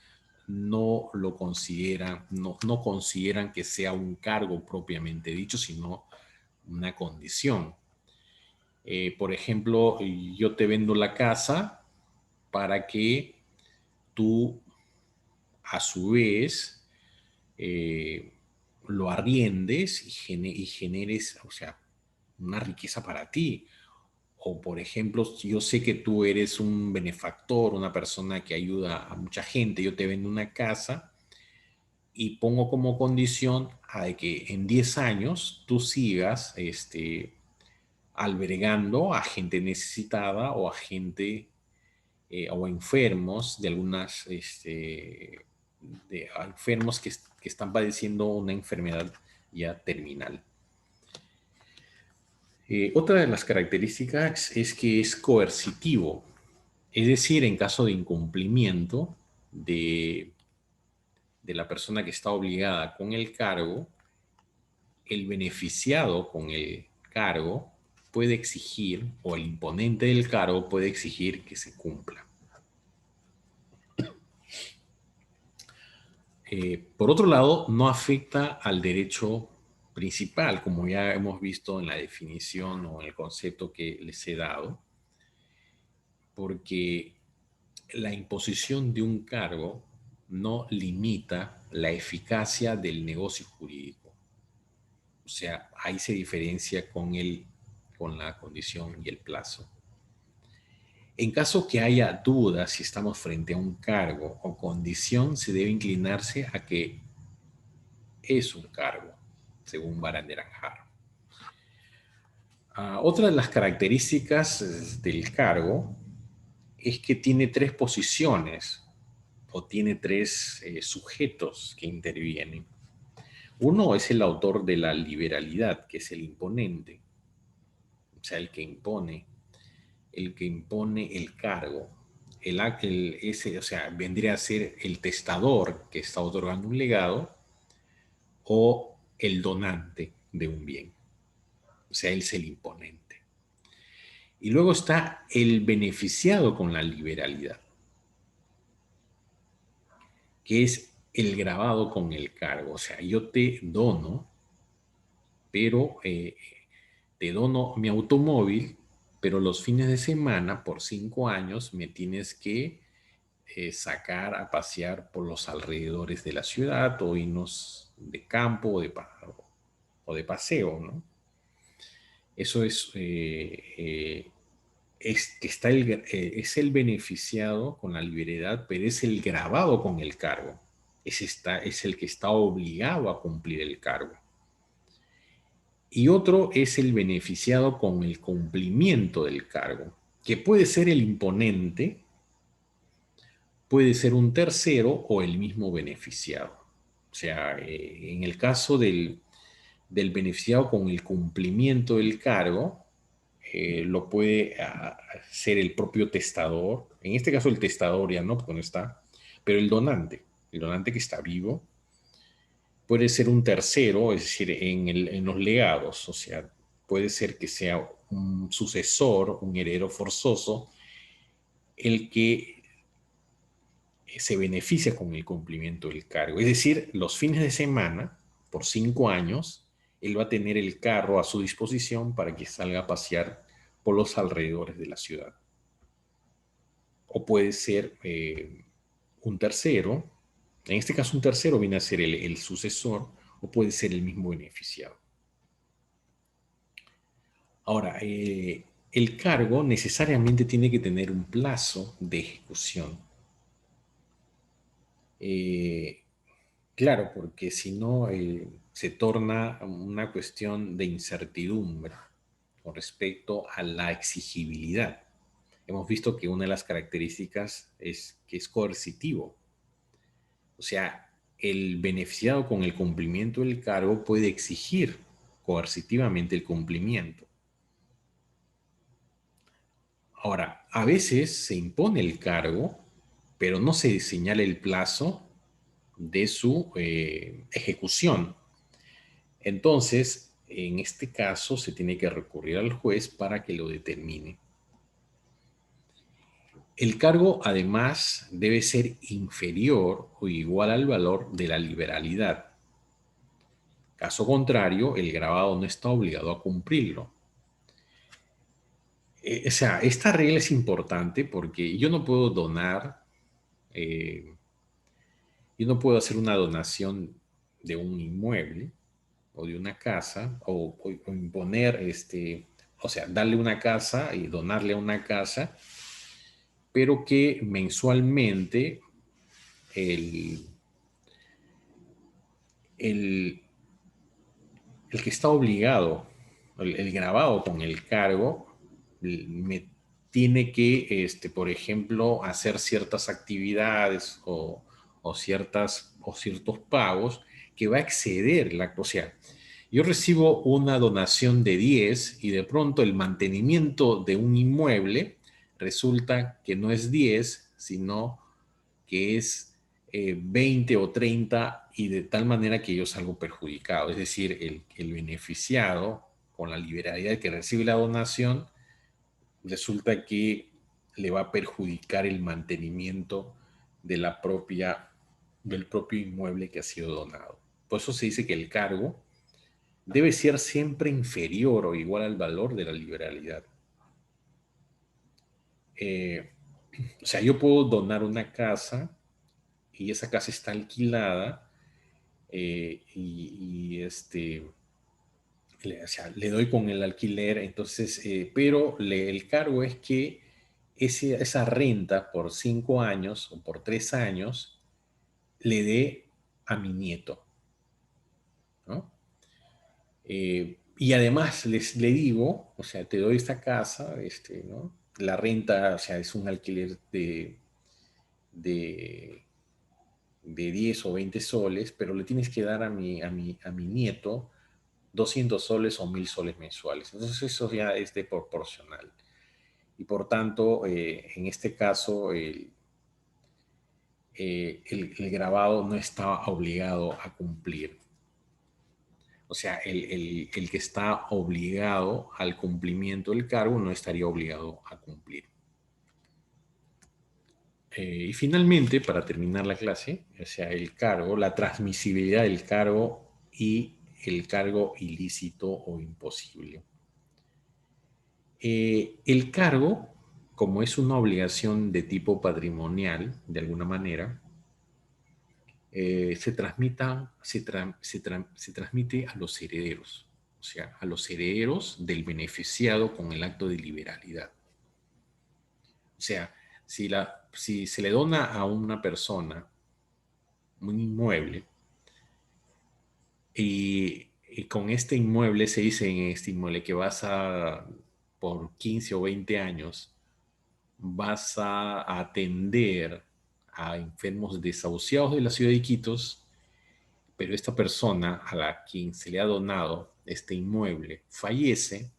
no lo consideran, no consideran que sea un cargo propiamente dicho, sino una condición. Por ejemplo, yo te vendo la casa para que tú a su vez eh, lo arriendes y generes, o sea, una riqueza para ti. O, por ejemplo, yo sé que tú eres un benefactor, una persona que ayuda a mucha gente, yo te vendo una casa y pongo como condición a que en 10 años tú sigas albergando a gente necesitada o a gente o enfermos de algunas, a enfermos que están padeciendo una enfermedad ya terminal. Otra de las características es que es coercitivo, es decir, en caso de incumplimiento de la persona que está obligada con el cargo, el beneficiado con el cargo puede exigir, o el imponente del cargo puede exigir que se cumpla. Por otro lado, no afecta al derecho principal, como ya hemos visto en la definición o en el concepto que les he dado, porque la imposición de un cargo no limita la eficacia del negocio jurídico. O sea, ahí se diferencia con la condición y el plazo. En caso que haya dudas si estamos frente a un cargo o condición, se debe inclinarse a que es un cargo, según Barandiranjar. Otra de las características del cargo es que tiene tres posiciones o tiene tres sujetos que intervienen. Uno es el autor de la liberalidad, que es el imponente, o sea, el que impone el cargo. O sea, vendría a ser el testador que está otorgando un legado o el donante de un bien. O sea, él es el imponente. Y luego está el beneficiado con la liberalidad, que es el grabado con el cargo. O sea, yo te dono, pero te dono mi automóvil, pero los fines de semana, por 5 años, me tienes que sacar a pasear por los alrededores de la ciudad o irnos de campo o de paseo, ¿no? Eso es es que es el beneficiado con la liberalidad, pero es el gravado con el cargo. Es el que está obligado a cumplir el cargo. Y otro es el beneficiado con el cumplimiento del cargo, que puede ser el imponente, puede ser un tercero o el mismo beneficiado. O sea, en el caso del beneficiado con el cumplimiento del cargo, lo puede ser el propio testador, en este caso el testador ya no, porque no está, pero el donante que está vivo, puede ser un tercero, es decir, en los legados, o sea, puede ser que sea un sucesor, un heredero forzoso, el que se beneficia con el cumplimiento del cargo. Es decir, los fines de semana, por 5 años, él va a tener el carro a su disposición para que salga a pasear por los alrededores de la ciudad. O puede ser un tercero, en este caso un tercero viene a ser el sucesor, o puede ser el mismo beneficiado. Ahora, el cargo necesariamente tiene que tener un plazo de ejecución. Eh, claro, porque si no, se torna una cuestión de incertidumbre con respecto a la exigibilidad. Hemos visto que una de las características es que es coercitivo. O sea, el beneficiado con el cumplimiento del cargo puede exigir coercitivamente el cumplimiento. Ahora, a veces se impone el cargo, pero no se señala el plazo de su ejecución. Entonces, en este caso, se tiene que recurrir al juez para que lo determine. El cargo, además, debe ser inferior o igual al valor de la liberalidad. Caso contrario, el grabado no está obligado a cumplirlo. O sea, esta regla es importante porque yo no puedo donar, eh, yo no puedo hacer una donación de un inmueble o de una casa o imponer, o sea, darle una casa y donarle una casa, pero que mensualmente el, el, el que está obligado, el grabado con el cargo, me tiene que, por ejemplo, hacer ciertas actividades o ciertos pagos que va a exceder o sea, yo recibo una donación de 10 y de pronto el mantenimiento de un inmueble resulta que no es 10 sino que es 20 o 30 y de tal manera que yo salgo perjudicado. Es decir, el beneficiado con la liberalidad que recibe la donación, resulta que le va a perjudicar el mantenimiento de del propio inmueble que ha sido donado. Por eso se dice que el cargo debe ser siempre inferior o igual al valor de la liberalidad. Eh, o sea, yo puedo donar una casa y esa casa está alquilada o sea, le doy con el alquiler, entonces, pero el cargo es que esa renta por 5 años o por 3 años le dé a mi nieto, ¿no? Y además le digo, o sea, te doy esta casa, ¿no? La renta, o sea, es un alquiler de, de 10 o 20 soles, pero le tienes que dar a mi nieto 200 soles o 1000 soles mensuales. Entonces eso ya es de proporcional. Y por tanto, en este caso, el grabado no está obligado a cumplir. O sea, el que está obligado al cumplimiento del cargo no estaría obligado a cumplir. Y finalmente, para terminar la clase, o sea, el cargo, la transmisibilidad del cargo y el cargo ilícito o imposible. El cargo, como es una obligación de tipo patrimonial, de alguna manera, se transmite a los herederos, o sea, a los herederos del beneficiado con el acto de liberalidad. O sea, si se le dona a una persona un inmueble y con este inmueble se dice en este inmueble que por 15 o 20 años, vas a atender a enfermos desahuciados de la ciudad de Iquitos, pero esta persona a la quien se le ha donado este inmueble fallece,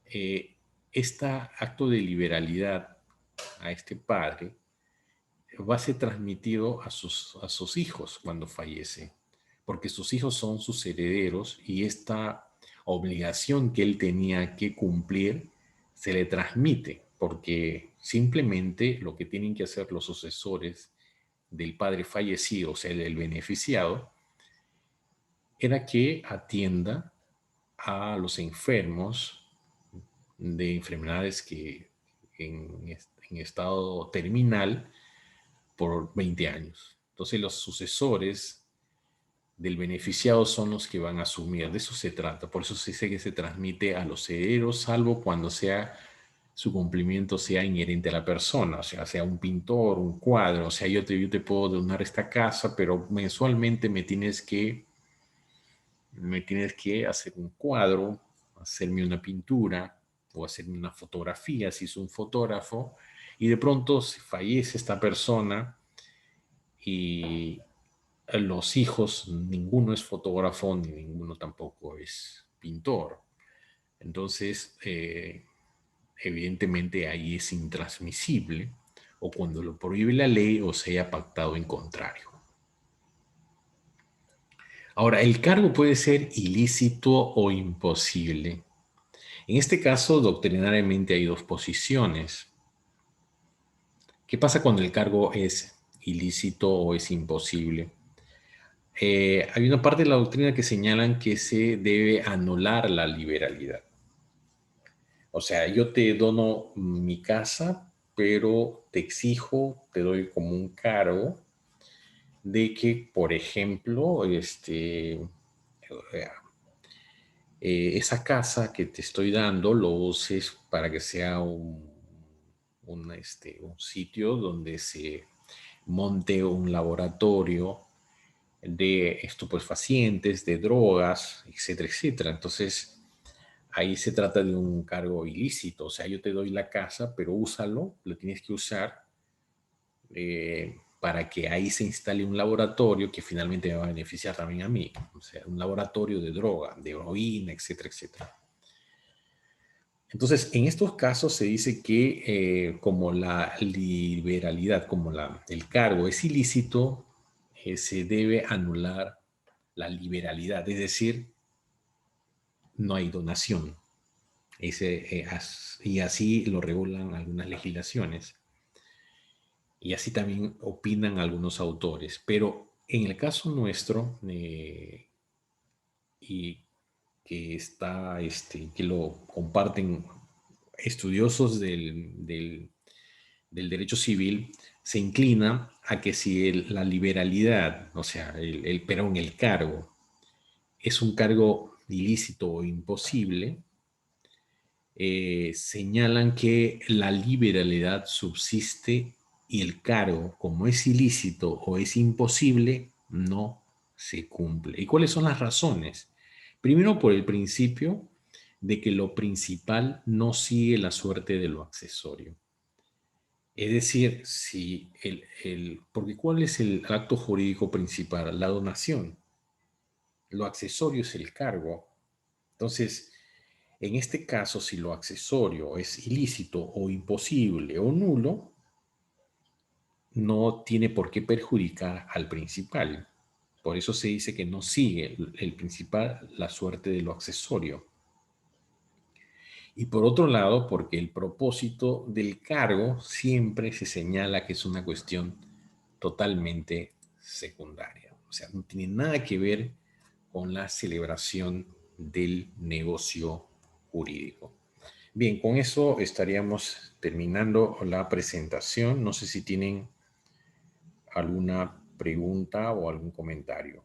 este acto de liberalidad a este padre va a ser transmitido a sus hijos cuando fallece, porque sus hijos son sus herederos y esta obligación que él tenía que cumplir se le transmite, porque simplemente lo que tienen que hacer los sucesores del padre fallecido, o sea, del beneficiado, era que atienda a los enfermos de enfermedades que en estado terminal por 20 años. Entonces los sucesores del beneficiado son los que van a asumir. De eso se trata. Por eso se dice que se transmite a los herederos, salvo cuando su cumplimiento sea inherente a la persona, o sea un pintor, un cuadro, o sea, yo te puedo donar esta casa, pero mensualmente me tienes que hacer un cuadro, hacerme una pintura o hacerme una fotografía si es un fotógrafo, y de pronto se fallece esta persona y los hijos, ninguno es fotógrafo ni ninguno tampoco es pintor. Entonces, evidentemente ahí es intransmisible o cuando lo prohíbe la ley o se haya pactado en contrario. Ahora, el cargo puede ser ilícito o imposible. En este caso, doctrinariamente hay dos posiciones. ¿Qué pasa cuando el cargo es ilícito o es imposible? Hay una parte de la doctrina que señalan que se debe anular la liberalidad. O sea, yo te dono mi casa, pero te exijo, te doy como un cargo de que, por ejemplo, esa casa que te estoy dando lo uses para que sea un sitio donde se monte un laboratorio de estupefacientes, de drogas, etcétera, etcétera. Entonces, ahí se trata de un cargo ilícito. O sea, yo te doy la casa, pero úsalo, lo tienes que usar para que ahí se instale un laboratorio que finalmente me va a beneficiar también a mí. O sea, un laboratorio de droga, de heroína, etcétera, etcétera. Entonces, en estos casos se dice que como la liberalidad, como el cargo es ilícito, se debe anular la liberalidad, es decir, no hay donación. Y así lo regulan algunas legislaciones. Y así también opinan algunos autores. Pero en el caso nuestro, y que lo comparten estudiosos del derecho civil, se inclina a que si la liberalidad, o sea, perdón, el cargo, es un cargo ilícito o imposible, señalan que la liberalidad subsiste y el cargo, como es ilícito o es imposible, no se cumple. ¿Y cuáles son las razones? Primero, por el principio de que lo principal no sigue la suerte de lo accesorio. Es decir, si porque ¿cuál es el acto jurídico principal? La donación. Lo accesorio es el cargo. Entonces, en este caso, si lo accesorio es ilícito o imposible o nulo, no tiene por qué perjudicar al principal. Por eso se dice que no sigue el principal la suerte de lo accesorio. Y por otro lado, porque el propósito del cargo siempre se señala que es una cuestión totalmente secundaria. O sea, no tiene nada que ver con la celebración del negocio jurídico. Bien, con eso estaríamos terminando la presentación. No sé si tienen alguna pregunta o algún comentario.